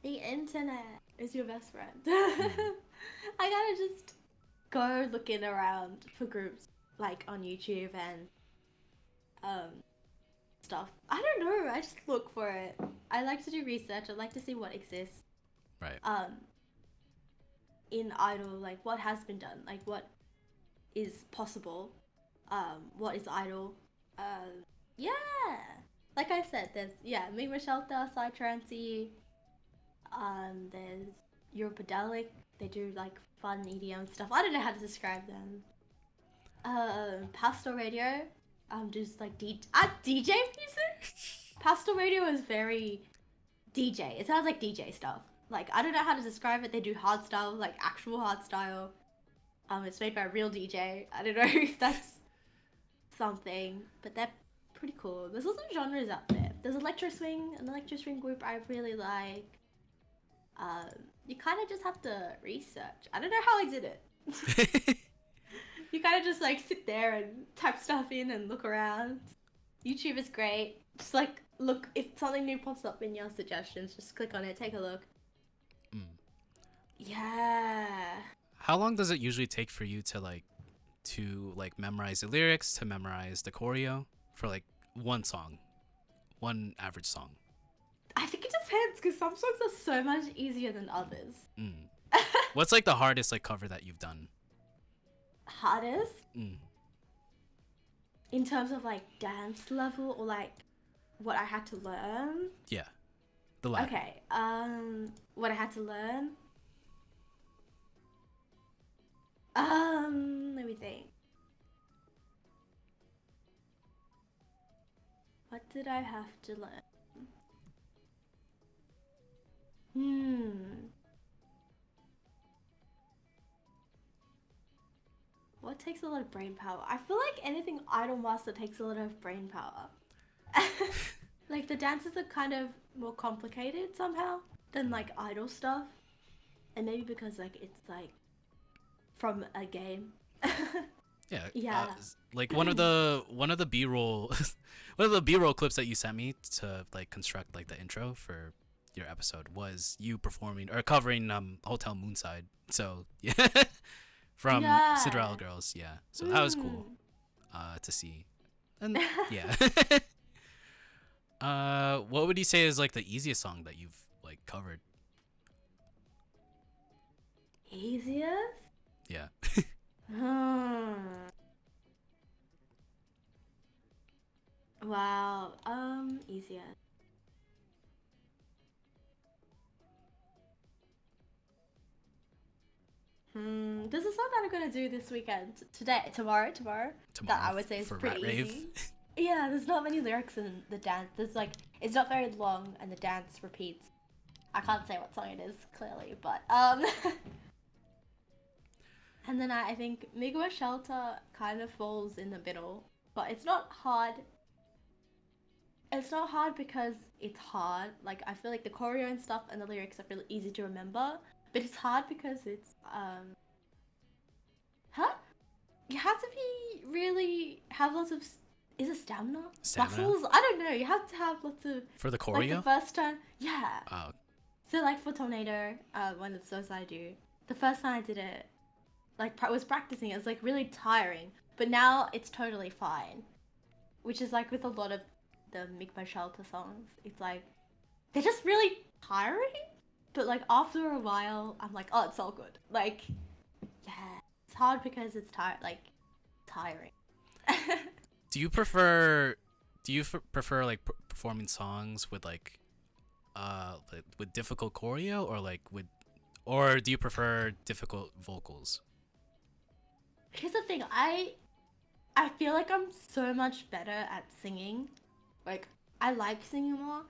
The internet is your best friend. Mm. I gotta just go looking around for groups like on YouTube and um stuff. I don't know. I just look for it. I like to do research. I like to see what exists. Right. Um, in Idol, like what has been done, like what is possible. What is Idol? Yeah. Like I said, there's Migma Shelter, Psytrance. There's Europadelic. They do like fun EDM stuff. I don't know how to describe them. Pastel Radio. Just like DJ music. Pastel Radio is very DJ. It sounds like DJ stuff. Like I don't know how to describe it. They do hard style, like actual hard style. It's made by a real DJ. I don't know if that's something, but they're pretty cool. There's also genres out there. There's Electro Swing, an Electro Swing group I really like. Um, you kind of just have to research. I don't know how I did it. You kind of just like sit there and type stuff in and look around. YouTube is great. Just like look if something new pops up in your suggestions, just click on it, take a look. Mm. Yeah. How long does it usually take for you to memorize the lyrics, to memorize the choreo for like one song, one average song? I think it depends because some songs are so much easier than others. Mm. What's like the hardest like cover that you've done? Hardest? Mm. In terms of like dance level or like what I had to learn? Yeah. The latter. Okay. What I had to learn? Let me think. What did I have to learn? What takes a lot of brain power? I feel like anything Idol Master takes a lot of brain power. Like the dances are kind of more complicated somehow than like Idol stuff. And maybe because like it's like from a game. Yeah. Yeah. Like one of the B-roll one of the B-roll clips that you sent me to like construct like the intro for your episode was you performing or covering Hotel Moonside. So yeah. From Cinderella Girls, yeah. So that was cool to see. And yeah. What would you say is like the easiest song that you've like covered? Easiest? Yeah. Wow. Easiest. There's a song that I'm gonna do this weekend. Tomorrow. That I would say is for pretty Rat easy. Yeah, there's not many lyrics in the dance. There's like it's not very long and the dance repeats. I can't say what song it is clearly, but and then I think Migwa Shelter kind of falls in the middle, but it's not hard. It's not hard because it's hard. Like I feel like the choreo and stuff and the lyrics are really easy to remember, but it's hard because it's you have to be really have lots of is it stamina? Muscles? I don't know. You have to have lots of for the choreo. Like the first time, yeah. Oh. So like for Tornado, one of the songs I do, the first time I did it, like was practicing, it was like really tiring. But now it's totally fine, which is like with a lot of the Make My Shelter songs, it's like they're just really tiring. But like after a while, I'm like, oh, it's all good. Like, yeah, it's hard because it's tiring. Do you prefer like performing songs with like with difficult choreo or do you prefer difficult vocals? Here's the thing, I feel like I'm so much better at singing. Like I like singing more.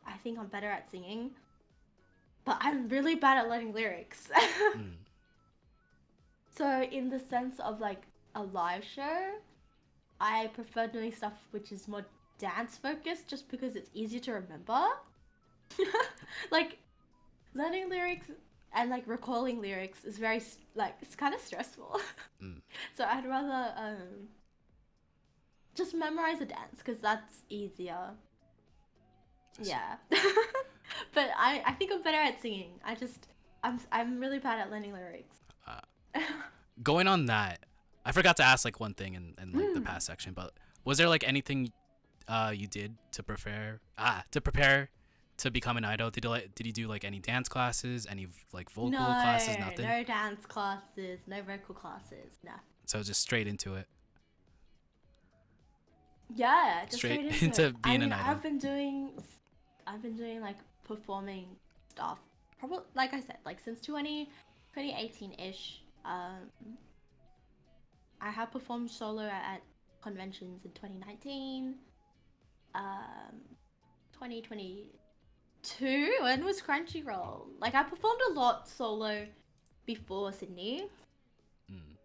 I think I'm better at singing. but I'm really bad at learning lyrics. Mm. So in the sense of like a live show, I prefer doing stuff which is more dance focused just because it's easier to remember. Like learning lyrics and like recalling lyrics is very like it's kind of stressful. Mm. So I'd rather just memorize a dance because that's easier. Yeah. But I think I'm better at singing. I'm really bad at learning lyrics. Going on that, I forgot to ask like one thing in like the Mm. past section, but was there like anything you did to prepare to become an idol? Did you do like any dance classes, any like vocal No, classes, nothing? no dance classes, no vocal classes. No. So just straight into it. Yeah, just Straight straight into into it. I being mean, an idol. I've been doing like performing stuff. Probably like I said, like since 2018-ish. I have performed solo at conventions in 2019. 2022. When was Crunchyroll? Like I performed a lot solo before Sydney. Mm.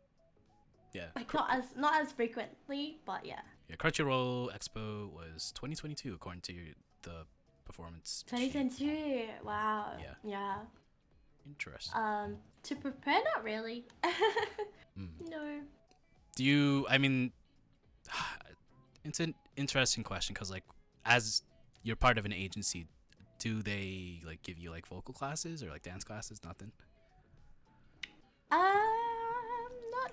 Yeah. Like not as frequently, but yeah. Yeah, Crunchyroll Expo was 2022 according to the performance sheet. 2022. Wow. Yeah. Yeah. Interesting. To prepare, not really. Mm. No. Do you? I mean, it's an interesting question because like as you're part of an agency, do they like give you like vocal classes or like dance classes? Nothing. Not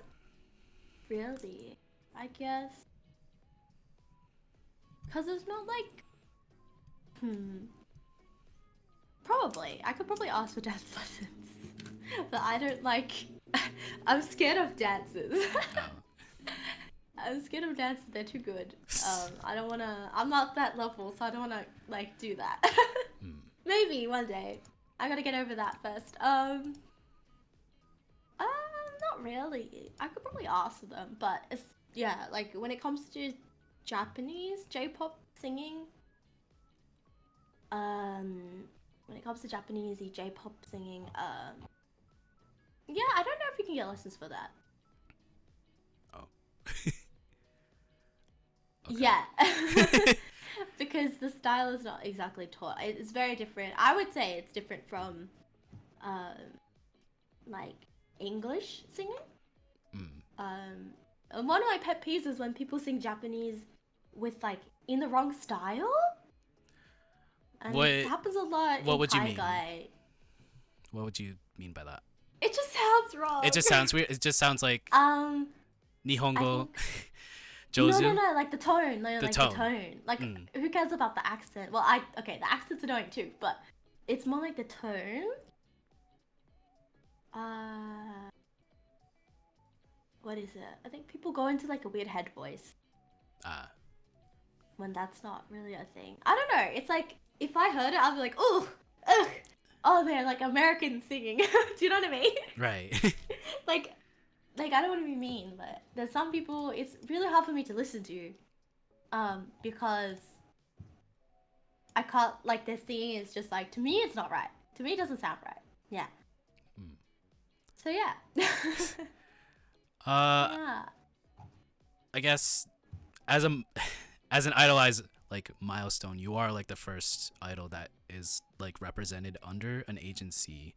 really. I guess. Cause it's not like. Probably. I could probably ask for dance lessons, but I don't like. I'm scared of dances. Oh. I'm scared of dances. They're too good. I don't wanna. I'm not that level, so I don't wanna like do that. Mm. Maybe one day. I gotta get over that first. Not really. I could probably ask them, but it's yeah. Like when it comes to Japanese J-pop singing, when it comes to Japanese J-pop singing, yeah, I don't know if you can get lessons for that. Oh. Yeah. Because the style is not exactly taught. It's very different. I would say it's different from, like English singing. Mm. And one of my pet peeves is when people sing Japanese with like in the wrong style. And What? it happens a lot What in would you mean? Kaigai. What would you mean by that? It just sounds wrong. It just sounds weird. It just sounds like I Nihongo, think Jozu. no, like the tone, like the tone. tone. Like who cares about the accent? Well, okay, the accent's annoying too, but it's more like the tone. What is it? I think people go into like a weird head voice when that's not really a thing. I don't know. It's like if I heard it, I'd be like, oh, ugh. Oh, they're like American singing. Do you know what I mean? Right. like I don't want to be mean, but there's some people it's really hard for me to listen to, because I can't like their singing is just like to me it's not right. To me it doesn't sound right. Yeah. So yeah. Yeah. I guess as an idolized like milestone, you are like the first idol that is like represented under an agency.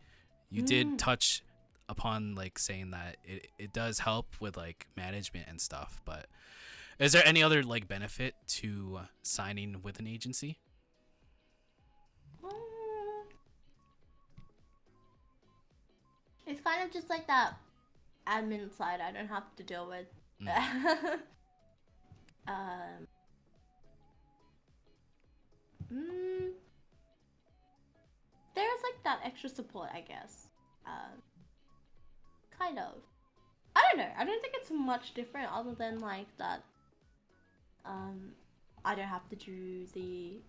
You did touch upon like saying that it does help with like management and stuff, but is there any other like benefit to signing with an agency? It's kind of just like that admin side I don't have to deal with. There's like that extra support, I guess. Kind of. I don't know. I don't think it's much different other than like that. I don't have to do the.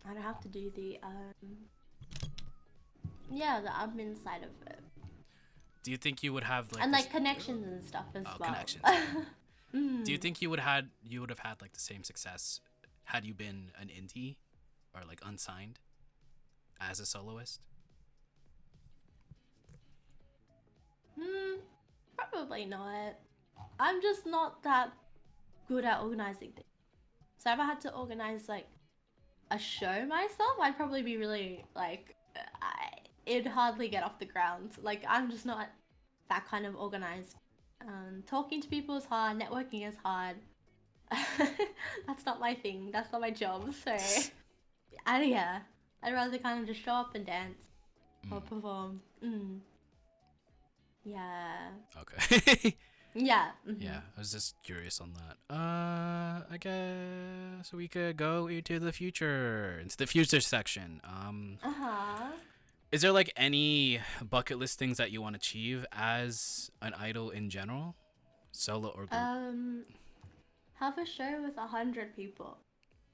I don't have to do the yeah, the admin side of it. Do you think you would have like and like connections and stuff as well. Connections. Do you think you would have had like the same success had you been an indie or like unsigned? as a soloist? Probably not. I'm just not that good at organizing things. So if I had to organize like a show myself, I'd probably be really like, it'd hardly get off the ground. Like I'm just not that kind of organized. Talking to people is hard. Networking is hard. That's not my thing. That's not my job. So, yeah, I'd rather kind of just show up and dance or perform. Yeah. Okay. Yeah. Yeah, I was just curious on that. I guess we could go into the future, section. Uh huh. Is there like any bucket list things that you want to achieve as an idol in general, solo or group? Have a show with 100 people.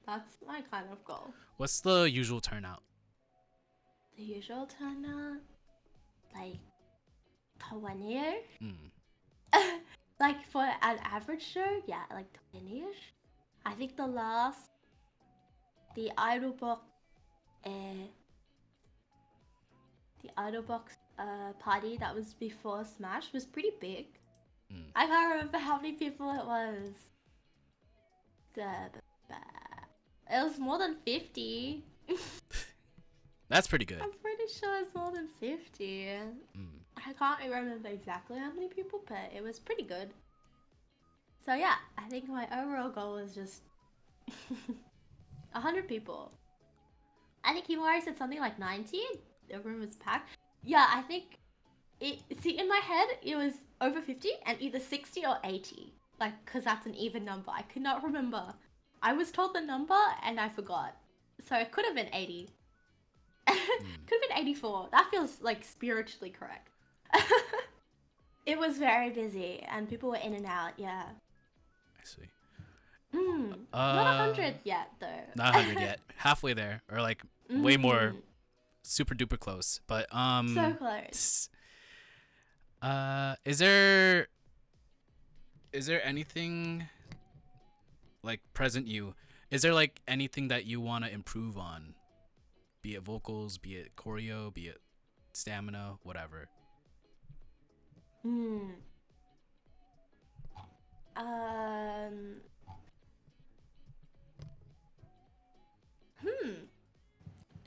That's my kind of goal. What's the usual turnout? The usual turnout, like 20. Like for an average show, yeah, like 20ish. I think the idol box, the idol box party that was before Smash was pretty big. I can't remember how many people it was. It was more than 50. That's pretty good. I'm pretty sure it's more than 50. I can't remember exactly how many people, but it was pretty good. So yeah, I think my overall goal is just 100 people. I think Himari said something like 90. The room was packed. Yeah, I think see, in my head, it was over 50 and either 60 or 80. Like, because that's an even number. I could not remember. I was told the number and I forgot. So it could have been 80. Could have been 84. That feels like spiritually correct. It was very busy and people were in and out, yeah. I see. Not 100 yet, though. Not 100 yet. Halfway there, or like way more, super duper close. But so close. Is there anything like present you? Is there like anything that you want to improve on? Be it vocals, be it choreo, be it stamina, whatever.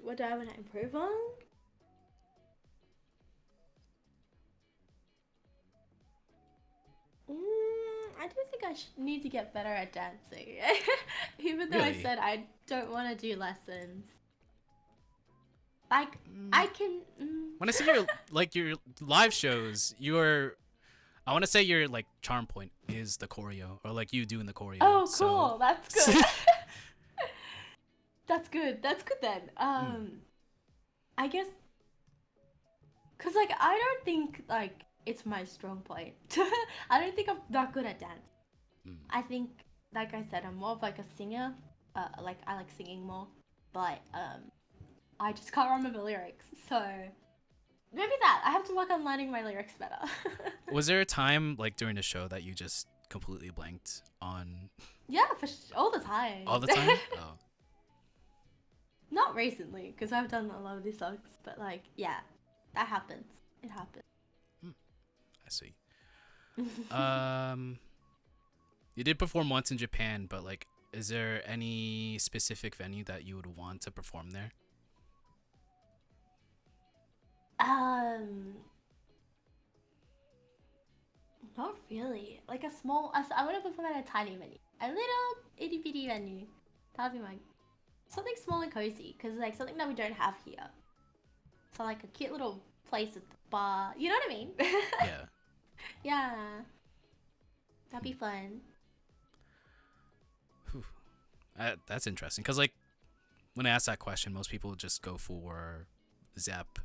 What do I want to improve on? I do think I need to get better at dancing. Even though Really? I said I don't want to do lessons. Like, I can... When I see your live shows, I want to say your like charm point is the choreo, or like you doing the choreo. Oh, so. cool. That's good. That's good. That's good then. I guess... Because, like, I don't think, like, it's my strong point. I don't think I'm that good at dance. I think, like I said, I'm more of like a singer. Like I like singing more, but I just can't remember lyrics. So maybe that I have to work on learning my lyrics better. Was there a time like during the show that you just completely blanked on? Yeah, all the time. All the time? Oh. Not recently, because I've done a lot of these songs, but like, yeah, that happens. It happens. I see. You did perform once in Japan, but like, is there any specific venue that you would want to perform there? Not really. Like a small. I want to perform at a tiny venue, a little itty bitty venue. That'd be my something small and cozy, because like something that we don't have here. So like a cute little place at the bar. You know what I mean? Yeah. Yeah. That'd be fun. That's interesting, because like when I ask that question, most people just go for Zep,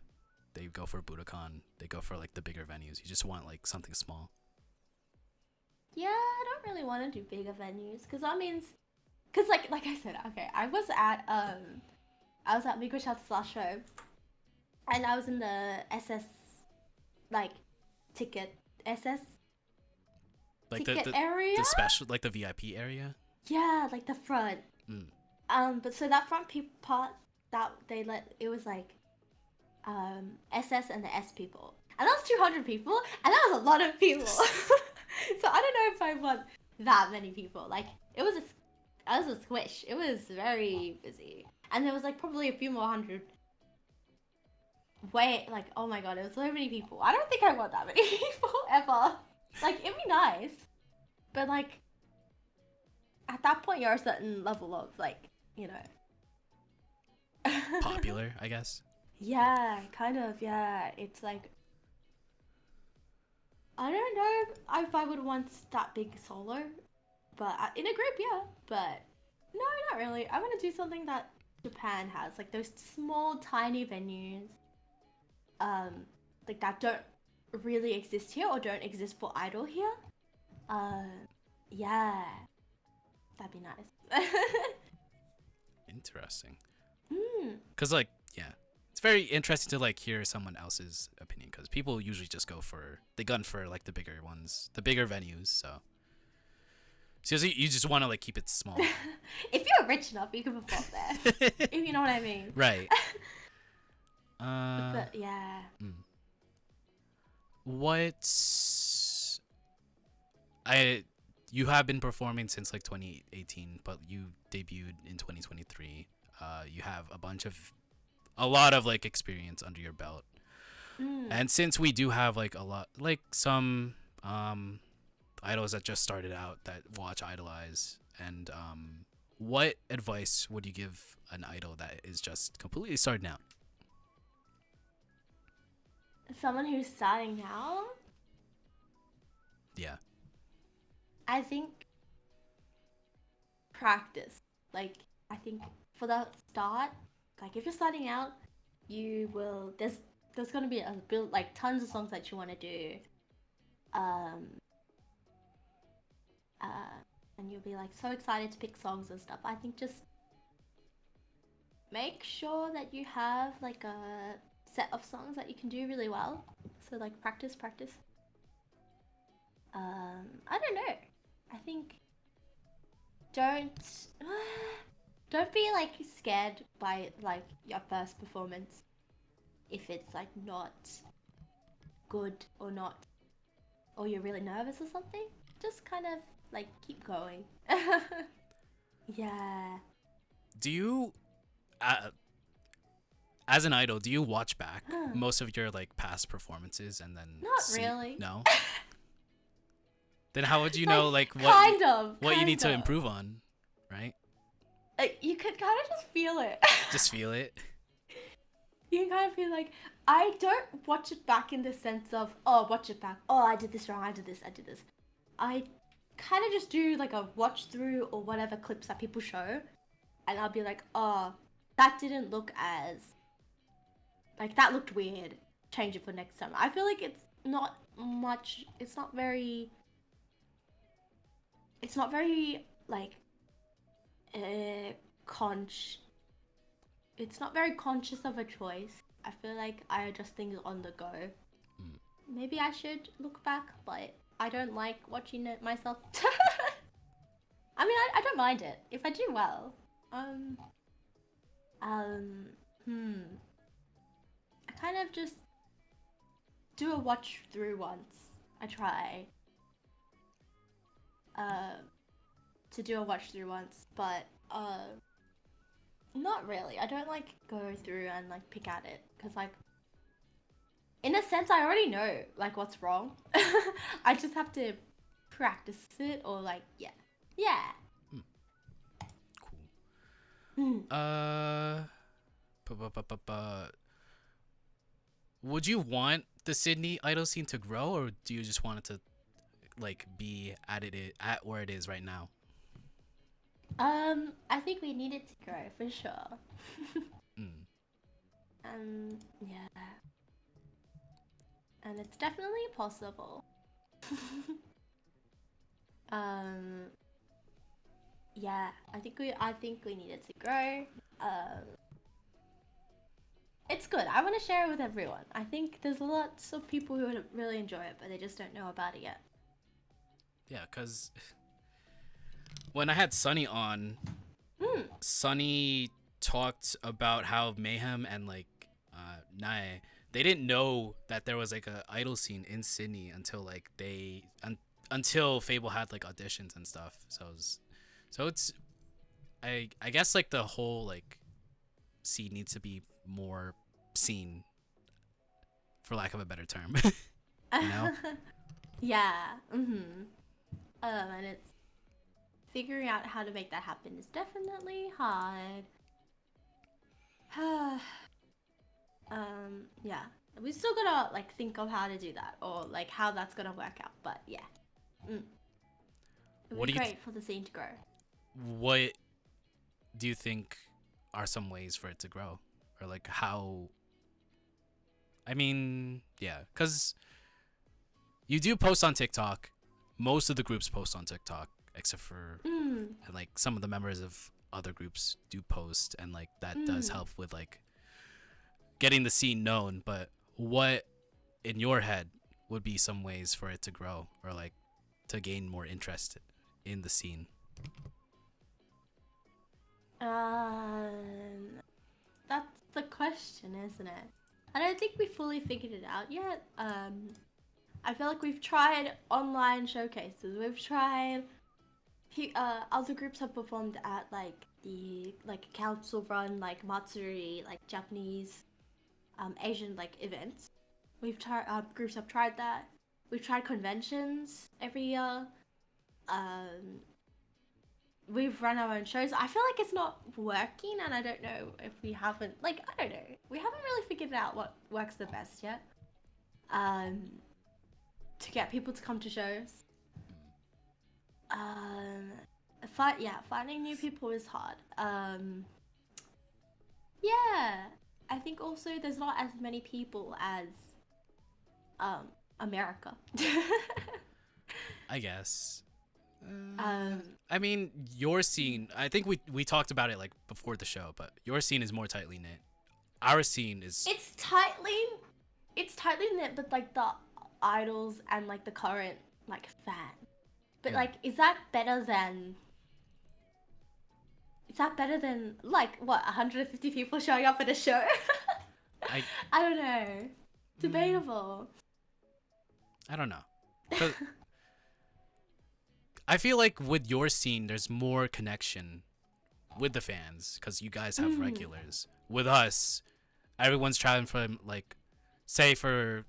they go for Budokan, they go for like the bigger venues. You just want like something small. Yeah, I don't really want to do bigger venues, because that means, because like I said, okay, I was at Miko Shout's last show, and I was in the SS, like, ticket SS Like ticket the area. the special, like the VIP area. Yeah, like the front. But so that front part that they let, it was like SS and the S people. And that was 200 people, and that was a lot of people. So I don't know if I want that many people. Like, it was a squish. It was very busy. And there was like probably a few more hundred. Wait, like, oh my god, it was so many people. I don't think I want that many people ever. Like, it'd be nice. But like, at that point, you're a certain level of like, you know. Popular, I guess. Yeah, kind of, yeah. It's like, I don't know if I would want that big solo, but in a group, yeah. But no, not really. I want to do something that Japan has, like those small, tiny venues, like that don't really exist here or don't exist for idol here. Uh, yeah, that'd be nice. Interesting. Hmm. Cause like, yeah, it's very interesting to like hear someone else's opinion. Cause people usually just they gun for like the bigger ones, the bigger venues. So you just want to like keep it small. If you're rich enough, you can perform there. If you know what I mean. Right. But yeah. What's you have been performing since like 2018, but you debuted in 2023. You have a lot of like experience under your belt. And since we do have like a lot, like some idols that just started out that watch Idoleyez, and what advice would you give an idol that is just completely starting out? Someone who's starting out, Yeah. I think practice. Like, I think for the start, like if you're starting out, you will there's gonna be a build like tons of songs that you want to do, um, and you'll be like so excited to pick songs and stuff. I think just make sure that you have like a set of songs that you can do really well. So like practice. I don't know. I think don't don't be like scared by like your first performance if it's like not good or not, or you're really nervous or something. Just kind of like keep going. Yeah. Do you as an idol, do you watch back most of your like past performances and then Not really. No? Then how would you Like, know like what you need to improve on, right? You could kind of just feel it. Just feel it. You can kind of feel like, I don't watch it back in the sense of, oh, watch it back. Oh, I did this wrong. I did this. I kind of just do like a watch through or whatever clips that people show. And I'll be like, oh, that didn't look as, like, that looked weird. Change it for next time. I feel like it's not very, like, it's not very conscious of a choice. I feel like I adjust things on the go. Maybe I should look back, but I don't like watching it myself. I mean, I don't mind it if I do well. I kind of just do a watch through once. I try to do a watch through once, but not really. I don't like go through and like pick at it because like in a sense I already know like what's wrong. I just have to practice it or like yeah. Cool. Would you want the Sydney idol scene to grow, or do you just want it to like be at where it is right now? I think we need it to grow for sure. Yeah. And it's definitely possible. Yeah, I think we need it to grow. It's good. I want to share it with everyone. I think there's lots of people who would really enjoy it, but they just don't know about it yet. Yeah, cause when I had Sunny on, Sunny talked about how Mayhem and like Nah, they didn't know that there was like a idol scene in Sydney until like until Fable had like auditions and stuff. So it's I guess like the whole like scene needs to be more seen, for lack of a better term. You know? Yeah. And it's figuring out how to make that happen is definitely hard. Yeah. We still gotta like think of how to do that or like how that's gonna work out. But yeah. It would What be do you great for the scene to grow. what do you think are some ways for it to grow, or like how? I mean, yeah, because you do post on TikTok. Most of the groups post on TikTok, except for and like some of the members of other groups do post, and like that does help with like getting the scene known. But what in your head would be some ways for it to grow, or like to gain more interest in the scene? That's the question, isn't it? I don't think we fully figured it out yet. I feel like we've tried online showcases. We've tried. Other groups have performed at like the like council run like matsuri like Japanese, Asian like events. We've tried. Groups have tried that. We've tried conventions every year. Um, we've run our own shows. I feel like it's not working, and I don't know if we haven't like I don't know. We haven't really figured out what works the best yet. Um, to get people to come to shows. Um, finding new people is hard. Yeah, I think also there's not as many people as America. I guess. um, I mean, your scene. I think we talked about it like before the show, but your scene is more tightly knit. Our scene is it's tightly knit, but like the idols and like the current like fan. But like, is that better than? Is that better than like what 150 people showing up at a show? I I don't know. Debatable. I don't know. 'Cause I feel like with your scene, there's more connection with the fans because you guys have regulars. With us, everyone's traveling from like, say for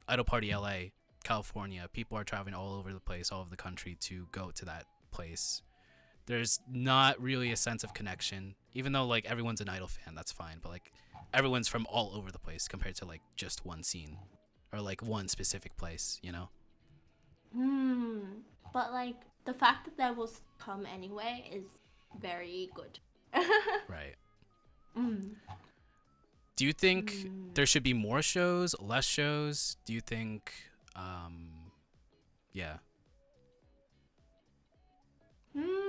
Idol Party LA, California, people are traveling all over the place, all over the country to go to that place. There's not really a sense of connection, even though like everyone's an Idol fan, that's fine. But like everyone's from all over the place compared to like just one scene or like one specific place, you know? But like the fact that they will come anyway is very good. Right. Do you think there should be more shows, less shows? Do you think, yeah,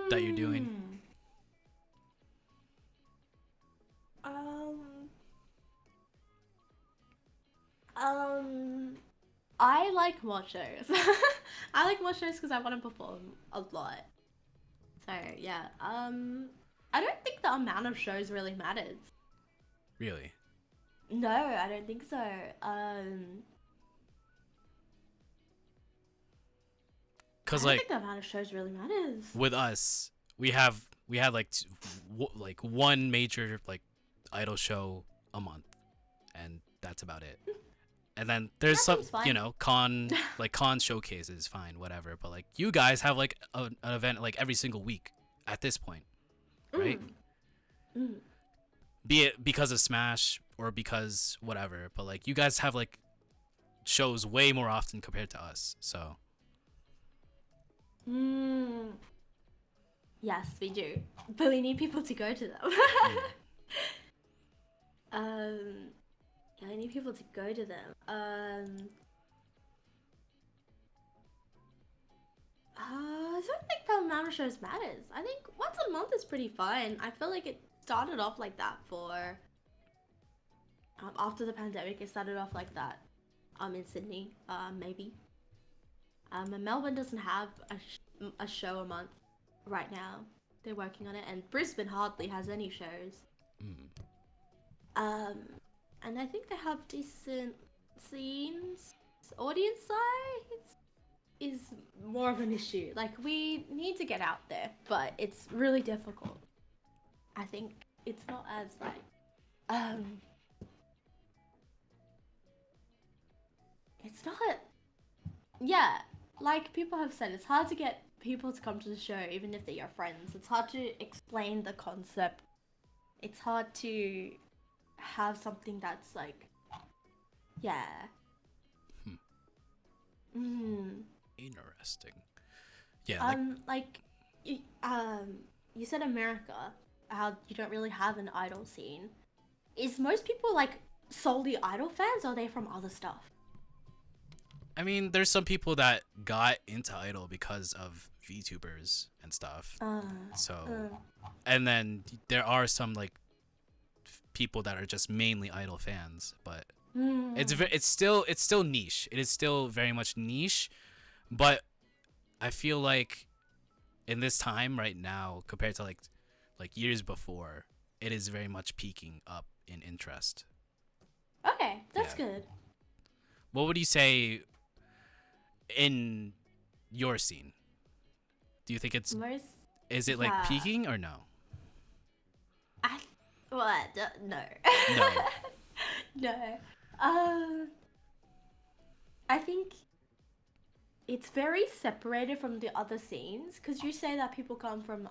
that you're doing? I like more shows. I like more shows because I want to perform a lot. So yeah, I don't think the amount of shows really matters. Really? No, I don't think so. I Cause don't like think the amount of shows really matters. with us, we had like like one major like idol show a month, and that's about it. And then there's That some, seems fine. you know, con showcases, fine, whatever. But like you guys have like an event like every single week at this point, right? Be it because of Smash or because whatever, but like you guys have like shows way more often compared to us. So Yes, we do, but we need people to go to them. Yeah, I need people to go to them. I don't think the amount of shows matters. I think once a month is pretty fine. I feel like it started off like that for after the pandemic. It started off like that. In Sydney, maybe. And Melbourne doesn't have a show a month right now. They're working on it, and Brisbane hardly has any shows. and I think they have decent scenes. Audience size is more of an issue. Like, we need to get out there, but it's really difficult. I think it's not as like it's not, yeah, like people have said, it's hard to get people to come to the show even if they're your friends. It's hard to explain the concept. It's hard to have something that's like, yeah. Interesting. Yeah. You said America, how you don't really have an idol scene. Is most people like solely idol fans, or are they from other stuff? I mean, there's some people that got into idol because of VTubers and stuff. And then there are some like people that are just mainly idol fans, but it's still niche. It is still very much niche, but I feel like in this time right now compared to like years before, it is very much peaking up in interest. Okay, that's good. What would you say in your scene? Do you think it's is it like peaking or no? No. No. No. I think it's very separated from the other scenes, because you say that people come from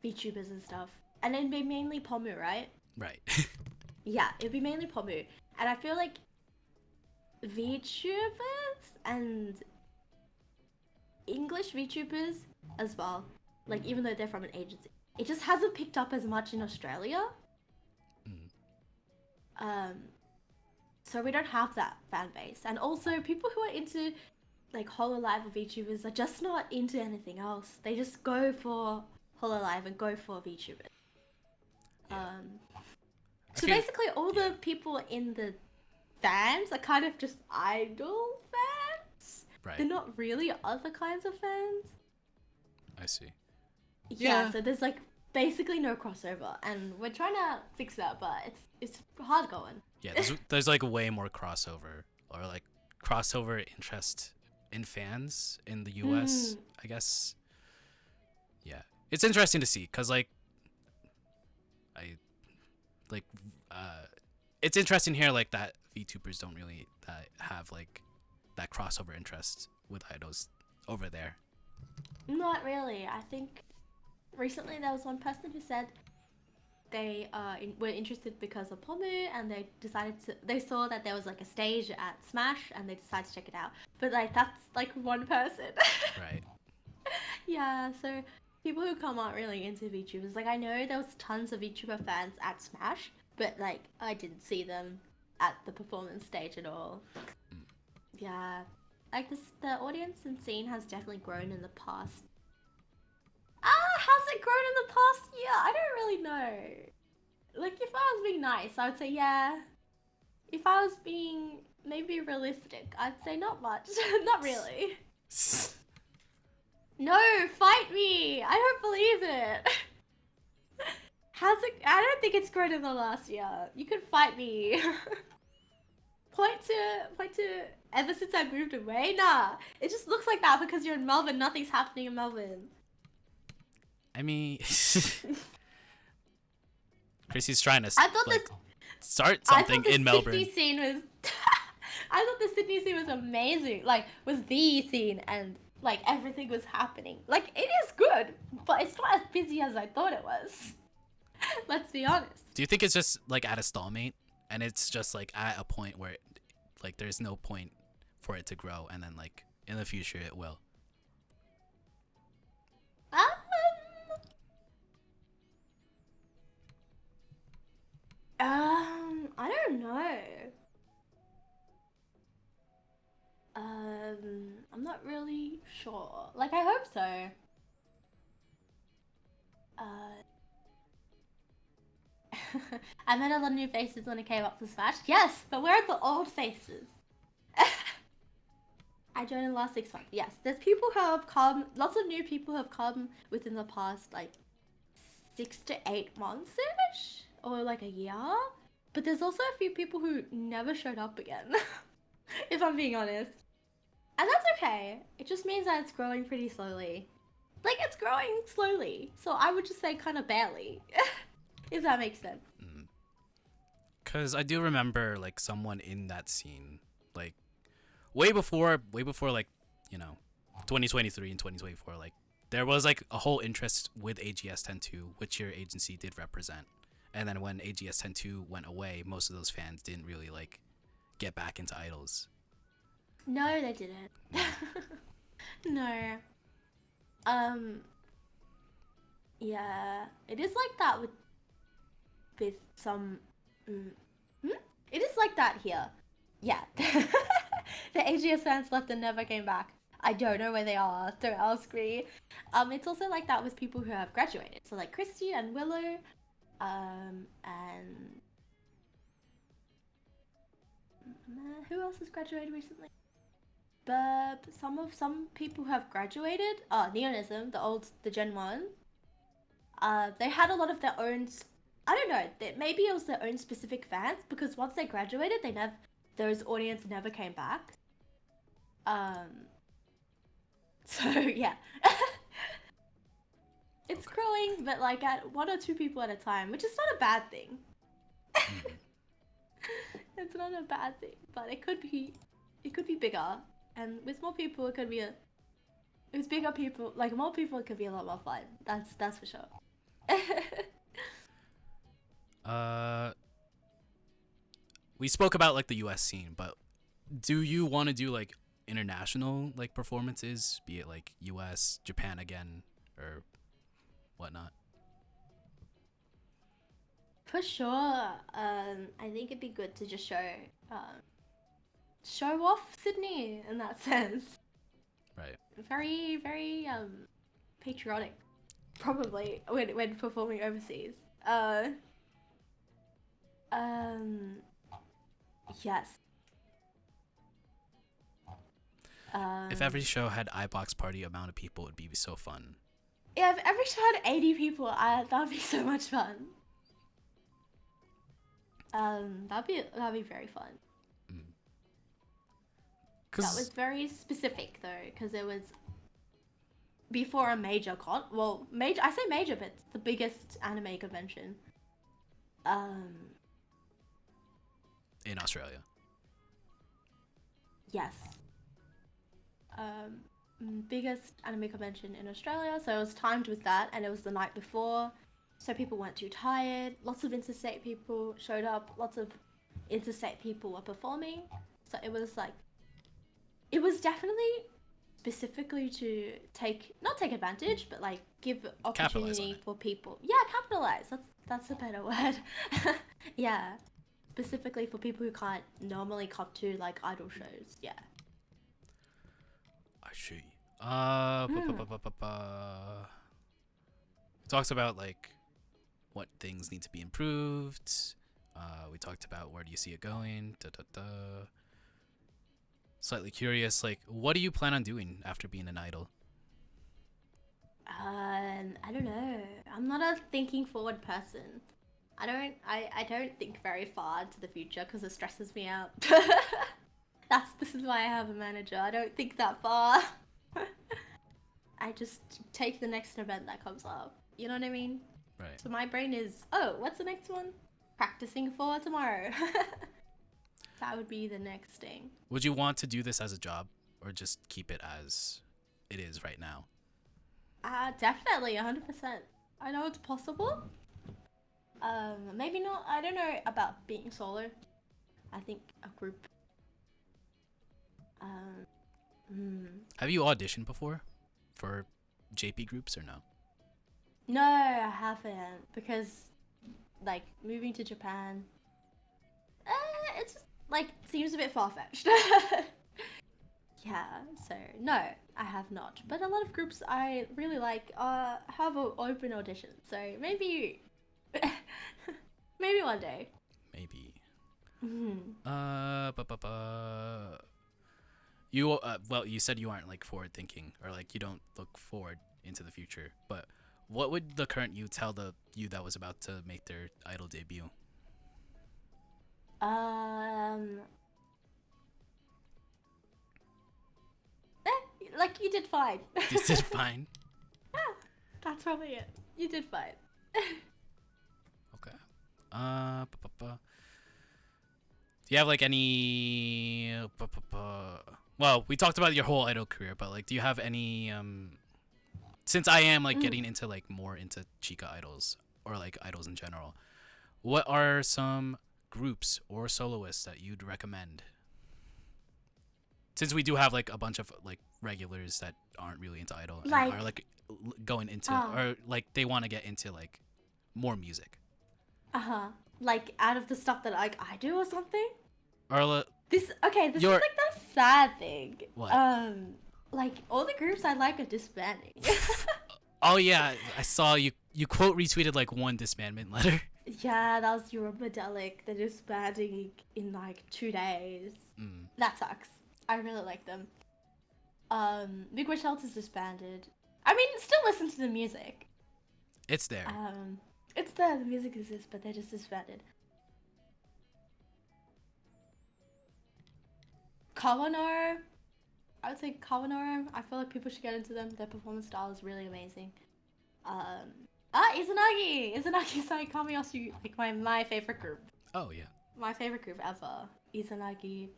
VTubers and stuff, and it'd be mainly Pomu, right? Right. Yeah, it'd be mainly Pomu, and I feel like VTubers and English VTubers as well, like even though they're from an agency, it just hasn't picked up as much in Australia. So we don't have that fan base, and also people who are into like Hololive or VTubers are just not into anything else. They just go for Hololive and go for VTubers. So basically all the people in the fans are kind of just idol fans. Right. They're not really other kinds of fans. I see. Yeah, so there's like basically no crossover, and we're trying to fix that, but it's hard going. Yeah, there's like way more crossover, or like crossover interest in fans in the US, I guess. Yeah, it's interesting to see, cause it's interesting here like that VTubers don't really have like that crossover interest with idols over there. Not really. I think recently there was one person who said they were interested because of Pomu, and they saw that there was like a stage at Smash, and they decided to check it out. But like that's like one person. Right. Yeah, so people who come aren't really into VTubers. Like I know there was tons of VTuber fans at Smash, but like I didn't see them at the performance stage at all. Yeah, like the audience and scene has definitely grown in the past. Has it grown in the past year? I don't really know. Like, if I was being nice, I would say yeah. If I was being maybe realistic, I'd say not much. Not really. No, fight me! I don't believe it. Has it? I don't think it's grown in the last year. You can fight me. Point to ever since I moved away? Nah. It just looks like that because you're in Melbourne. Nothing's happening in Melbourne. I mean, Chrissy's trying to start something in Melbourne. Sydney scene was I thought the Sydney scene was amazing. Like, was the scene, and like everything was happening. Like, it is good, but it's not as busy as I thought it was. Let's be honest. Do you think it's just like at a stalemate, and it's just like at a point where like there's no point for it to grow, and then like in the future it will? I don't know. I'm not really sure. Like, I hope so. I met a lot of new faces when it came up to Smash. Yes, but where are the old faces? I joined in the last 6 months. Yes, there's people who have come. Lots of new people have come within the past like 6 to 8 months ish, or like a year. But there's also a few people who never showed up again, if I'm being honest. And that's okay. It just means that it's growing pretty slowly. Like, it's growing slowly. So I would just say kind of barely, if that makes sense. Because I do remember, like, someone in that scene, like, way before, like, 2023 and 2024, like, there was, like, a whole interest with AGS 10-2, which your agency did represent. And then when AGS 10-2 went away, most of those fans didn't really, like, get back into idols. No, they didn't. No. Um, yeah, it is like that with some. It is like that here. Yeah, the AGS fans left and never came back. I don't know where they are. Don't ask me. It's also like that with people who have graduated. So like Christy and Willow, and who else has graduated recently? But some people who have graduated. Neonism, the Gen 1. They had a lot of their own. I don't know. Maybe it was their own specific fans because once they graduated, those audience never came back. So yeah, it's growing, but like at 1 or 2 people at a time, which is not a bad thing. It's not a bad thing, but it could be bigger, and with more people, it could be with bigger people, like more people, it could be a lot more fun. That's for sure. We spoke about like the US scene, but do you want to do like international like performances, be it like US, Japan again, or whatnot? For sure. I think it'd be good to just show off Sydney in that sense. Right. Very, very patriotic, probably when performing overseas. Yes. If every show had iBox party amount of people, it'd be so fun. Yeah, if every show had 80 people, that'd be so much fun. That'd be very fun. That was very specific though, because it was before a major con. Well, major. I say major, but it's the biggest anime convention. In Australia. Yes. Biggest anime convention in Australia, so it was timed with that, and it was the night before, so people weren't too tired. Lots of interstate people showed up. Lots of interstate people were performing, so it was definitely specifically to not take advantage, but like give opportunity for people. Yeah, capitalize. That's a better word. Yeah, specifically for people who can't normally come to like idol shows. Yeah. I see. Talks about like what things need to be improved. We talked about where do you see it going. Slightly curious, like, what do you plan on doing after being an idol? I don't know. I'm not a thinking forward person. I don't think very far into the future because it stresses me out. This is why I have a manager. I don't think that far. I just take the next event that comes up. You know what I mean? Right. So my brain is, oh, what's the next one? Practicing for tomorrow. That would be the next thing. Would you want to do this as a job or just keep it as it is right now? Definitely, 100%. I know it's possible. Maybe not. I don't know about being solo. I think a group. Have you auditioned before for JP groups or no? No, I haven't because, like, moving to Japan. It's just like seems a bit far fetched. Yeah, so no, I have not. But a lot of groups I really like have an open audition. So maybe, maybe one day. Maybe. You well, you said you aren't like forward thinking or like you don't look forward into the future. But what would the current you tell the you that was about to make their idol debut? Um, like you did fine. You did fine. That's probably it. You did fine. Okay. Do you have like any? Well, we talked about your whole idol career, but like, do you have any? Since I am like getting into like more into Chica idols or like idols in general, what are some groups or soloists that you'd recommend? Since we do have like a bunch of like regulars that aren't really into idol and Like, are like going into oh, or like they want to get into like more music like out of the stuff that like I do or something. or This okay. This is your like the sad thing. what? Like all the groups I like are disbanding. Oh yeah, I saw you quote retweeted like one disbandment letter. Yeah, that was Eurobadelic. They're disbanding in like 2 days. Mm. That sucks. I really like them. Big Witch Shelter's disbanded. I mean, still listen to the music. It's there. It's there. The music exists, but they're just disbanded. Kawano. I would say Kawano. I feel like people should get into them. Their performance style is really amazing. Izanagi! Izanagi Saikamiyasu, like my favorite group. Oh yeah. My favorite group ever. Izanagi.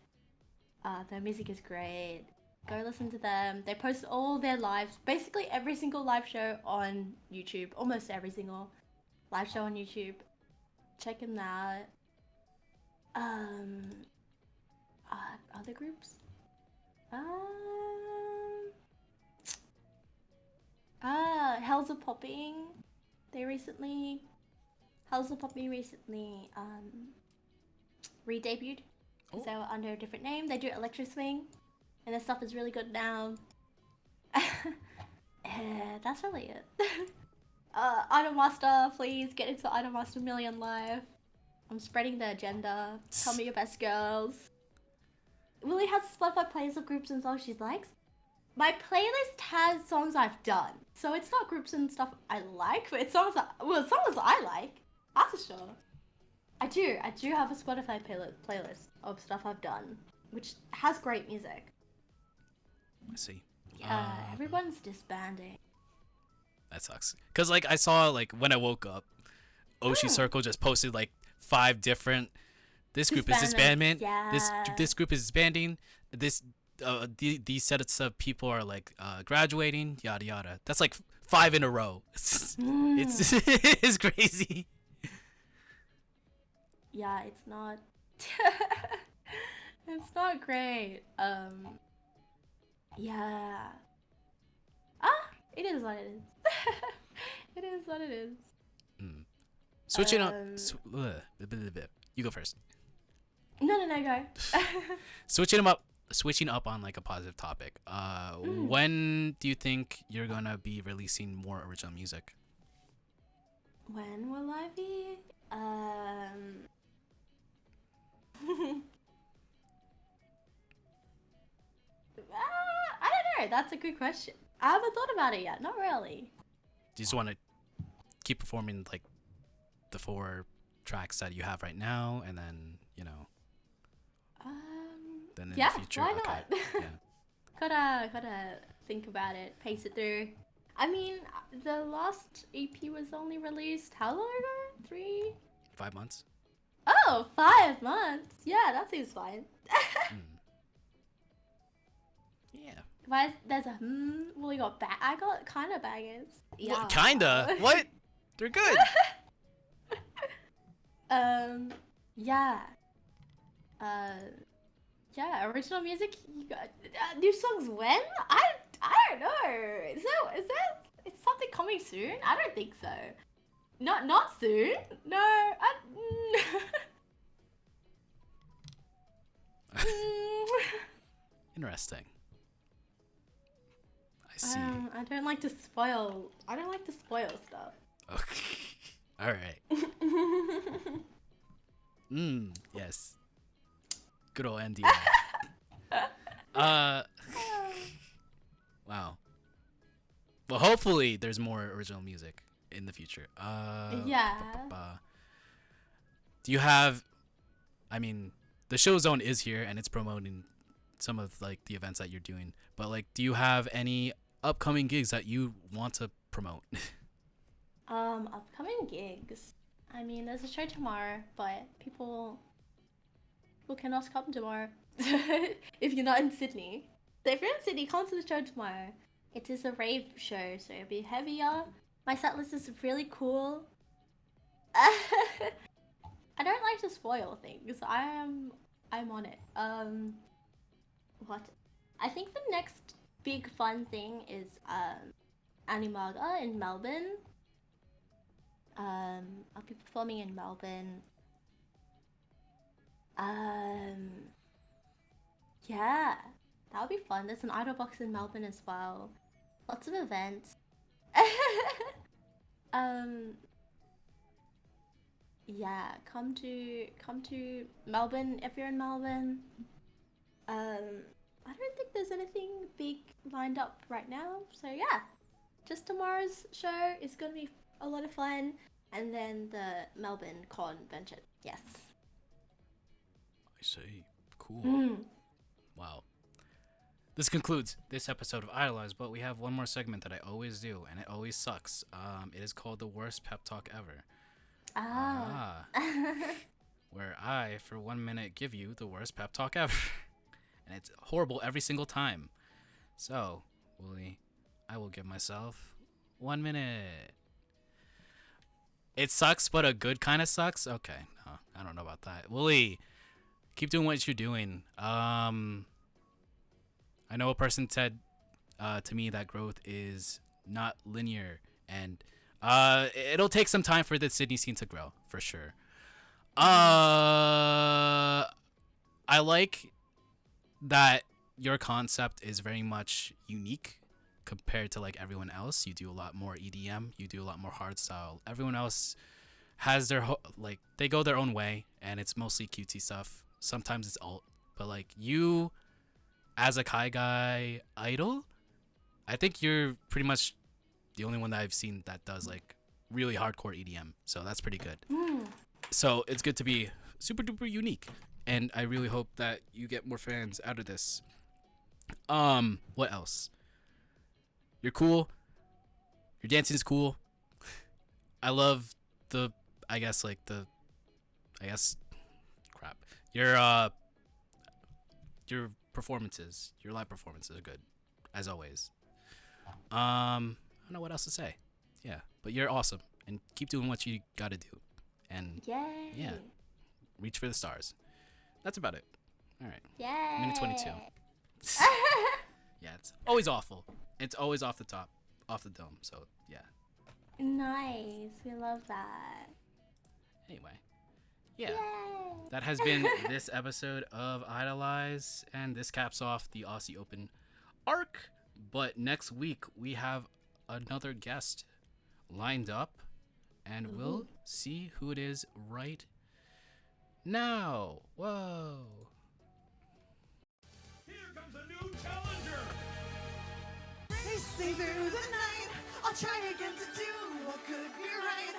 Their music is great. Go listen to them. They post all their lives, basically every single live show on YouTube. Almost every single live show on YouTube. Check them out. Other groups? Hells Are Popping. Hells Are Popping recently, re-debuted. Because they were under a different name. They do Electro Swing. And their stuff is really good now. That's really it. Idol Master, please get into Idol Master Million Live. I'm spreading the agenda. Tell me your best girls. Willie has a Spotify playlist of groups and songs she likes. My playlist has songs I've done. So it's not groups and stuff I like, but it's songs songs I like. That's for sure. I do have a Spotify playlist of stuff I've done, which has great music. I see. Yeah, everyone's disbanding. That sucks. Cause like I saw like when I woke up, Oshi Circle just posted like 5 different. This group is disbandment. Yeah. This group is disbanding. These sets of people are like graduating. Yada yada. That's like 5 in a row. It's it's crazy. Yeah, it's not. It's not great. Yeah. It is what it is. It is what it is. Switching up. You go first. No, go. Switching up on like a positive topic. When do you think you're gonna be releasing more original music? When will I be? I don't know. That's a good question. I haven't thought about it yet. Not really. Do you just want to keep performing like the 4 tracks that you have right now, and then then in the future? Why okay. not? Yeah. gotta think about it. Pace it through. I mean, the last EP was only released how long ago? 5 months. Oh, 5 months. Yeah, that seems fine. Yeah. Why there's a well, we got I got kind of bangers. Yeah. What, kinda? What? They're good. Yeah. Yeah, original music. You got new songs when? I don't know. Is something coming soon? I don't think so. Not soon. No. Interesting. I see. I don't like to spoil. I don't like to spoil stuff. Okay. All right. Yes. Good old NDA. Wow. Well, hopefully there's more original music in the future. Yeah. Do you have I mean, the show zone is here and it's promoting some of like the events that you're doing. But like, do you have any upcoming gigs that you want to promote? Upcoming gigs. I mean, there's a show tomorrow, but people cannot come tomorrow if you're not in Sydney. So if you're in Sydney, come to the show tomorrow. It is a rave show, so it'll be heavier. My set list is really cool. I don't like to spoil things. I'm on it. What? I think the next big fun thing is Animaga in Melbourne. I'll be performing in Melbourne. Yeah, that would be fun. There's an idol box in Melbourne as well. Lots of events. um, yeah, come to Melbourne if you're in Melbourne. I don't think there's anything big lined up right now. So yeah, just tomorrow's show is gonna be a lot of fun, and then the Melbourne convention. Yes. I see. Cool. Mm. Wow. This concludes this episode of Idolize, but we have one more segment that I always do, and it always sucks. It is called the worst pep talk ever. Where I, for 1 minute, give you the worst pep talk ever. And it's horrible every single time. So, Wooly, I will give myself 1 minute. It sucks, but a good kind of sucks? Okay, no, I don't know about that. Wooly, keep doing what you're doing. I know a person said to me that growth is not linear, and it'll take some time for the Sydney scene to grow, for sure. I like that your concept is very much unique compared to like everyone else. You do a lot more EDM, you do a lot more hardstyle. Everyone else has their like they go their own way, and it's mostly cutesy stuff. Sometimes it's alt, but like you, as a Kai Guy idol, I think you're pretty much the only one that I've seen that does like really hardcore EDM. So that's pretty good. So it's good to be super duper unique, and I really hope that you get more fans out of this. What else? You're cool. Your dancing is cool. I love crap. Your performances, your live performances are good, as always. I don't know what else to say. Yeah, but you're awesome, and keep doing what you gotta do, and Yay. yeah, reach for the stars. That's about it. All right. Yay. Minute 22. Yeah, it's always awful. It's always off the top, off the dome. So yeah. Nice. We love that. Anyway, yeah. Yay. That has been this episode of Idolize, and this caps off the Aussie Open arc. But next week we have another guest lined up, and we'll see who it is right now. Whoa. Here comes a new challenger. Racing through the night, I'll try again to do what could be right.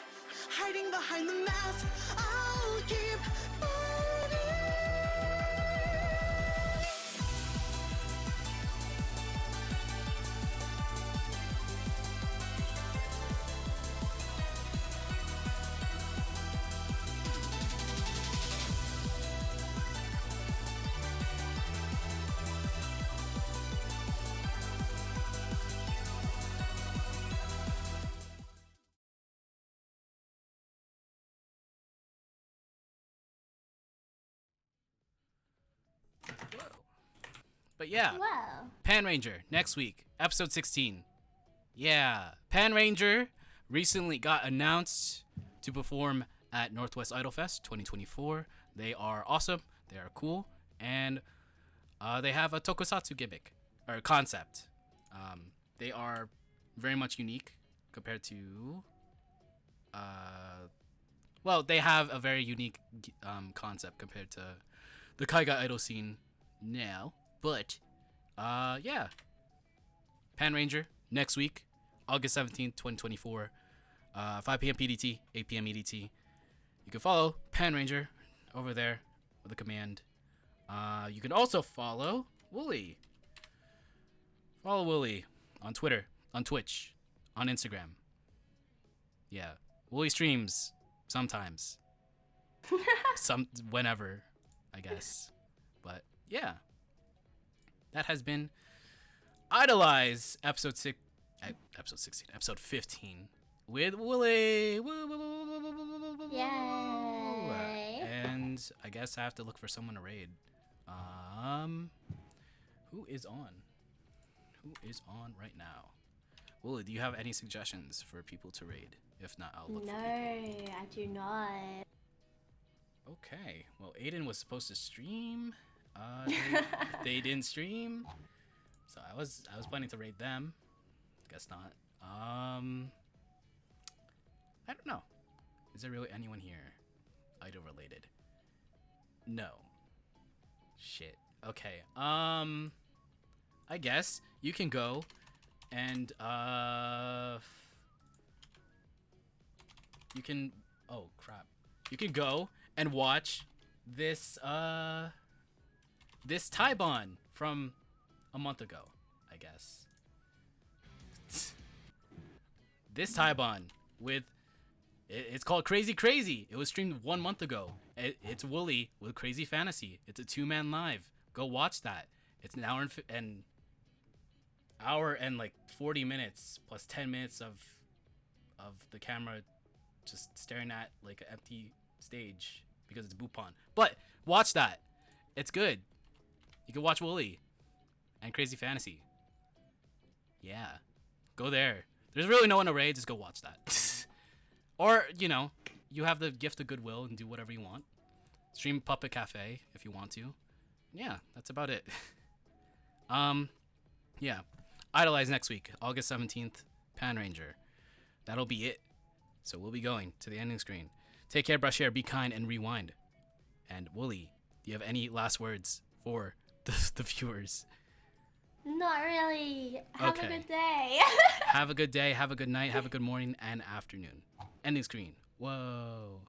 Hiding behind the mask, I'll keep fighting. But yeah. Wow. Pan Ranger next week, episode 16. Yeah, Pan Ranger recently got announced to perform at Northwest Idol Fest 2024. They are awesome, they are cool, and they have a tokusatsu gimmick or concept. They are very much unique compared to. They have a very unique concept compared to the Kaiga idol scene now. But, yeah. Pan Ranger, next week, August 17th, 2024, 5 p.m. PDT, 8 p.m. EDT. You can follow Pan Ranger over there. with a command. You can also follow Wooly. Follow Wooly on Twitter, on Twitch, on Instagram. Yeah, Wooly streams sometimes. Whenever, I guess. But yeah, that has been Idolize episode 16, episode 15 with Wooly. Yay! And I guess I have to look for someone to raid. Who is on? Who is on right now? Wooly, do you have any suggestions for people to raid? If not, I'll look No, for people. I do not. Okay. Well, Aiden was supposed to stream. They didn't stream. So I was planning to raid them. Guess not. I don't know. Is there really anyone here idol related? No. Shit. Okay. I guess you can go and you can oh crap. You can go and watch this this Taibon from a month ago, I guess. This Taibon with it's called Crazy Crazy. It was streamed 1 month ago. It's Wooly with Crazy Fantasy. It's a 2-man live. Go watch that. It's an hour and like 40 minutes plus 10 minutes of the camera just staring at like an empty stage because it's Bupon. But watch that. It's good. You can watch Wooly and Crazy Fantasy. Yeah. Go there. There's really no one to raid. Just go watch that. Or, you know, you have the gift of goodwill and do whatever you want. Stream Puppet Cafe if you want to. Yeah, that's about it. Yeah. Idolize next week, August 17th, Pan Ranger. That'll be it. So we'll be going to the ending screen. Take care, brush hair, be kind, and rewind. And Wooly, do you have any last words for the viewers? Not really. Have Okay. a good day. Have a good day, have a good night, have a good morning and afternoon. Ending screen. Whoa.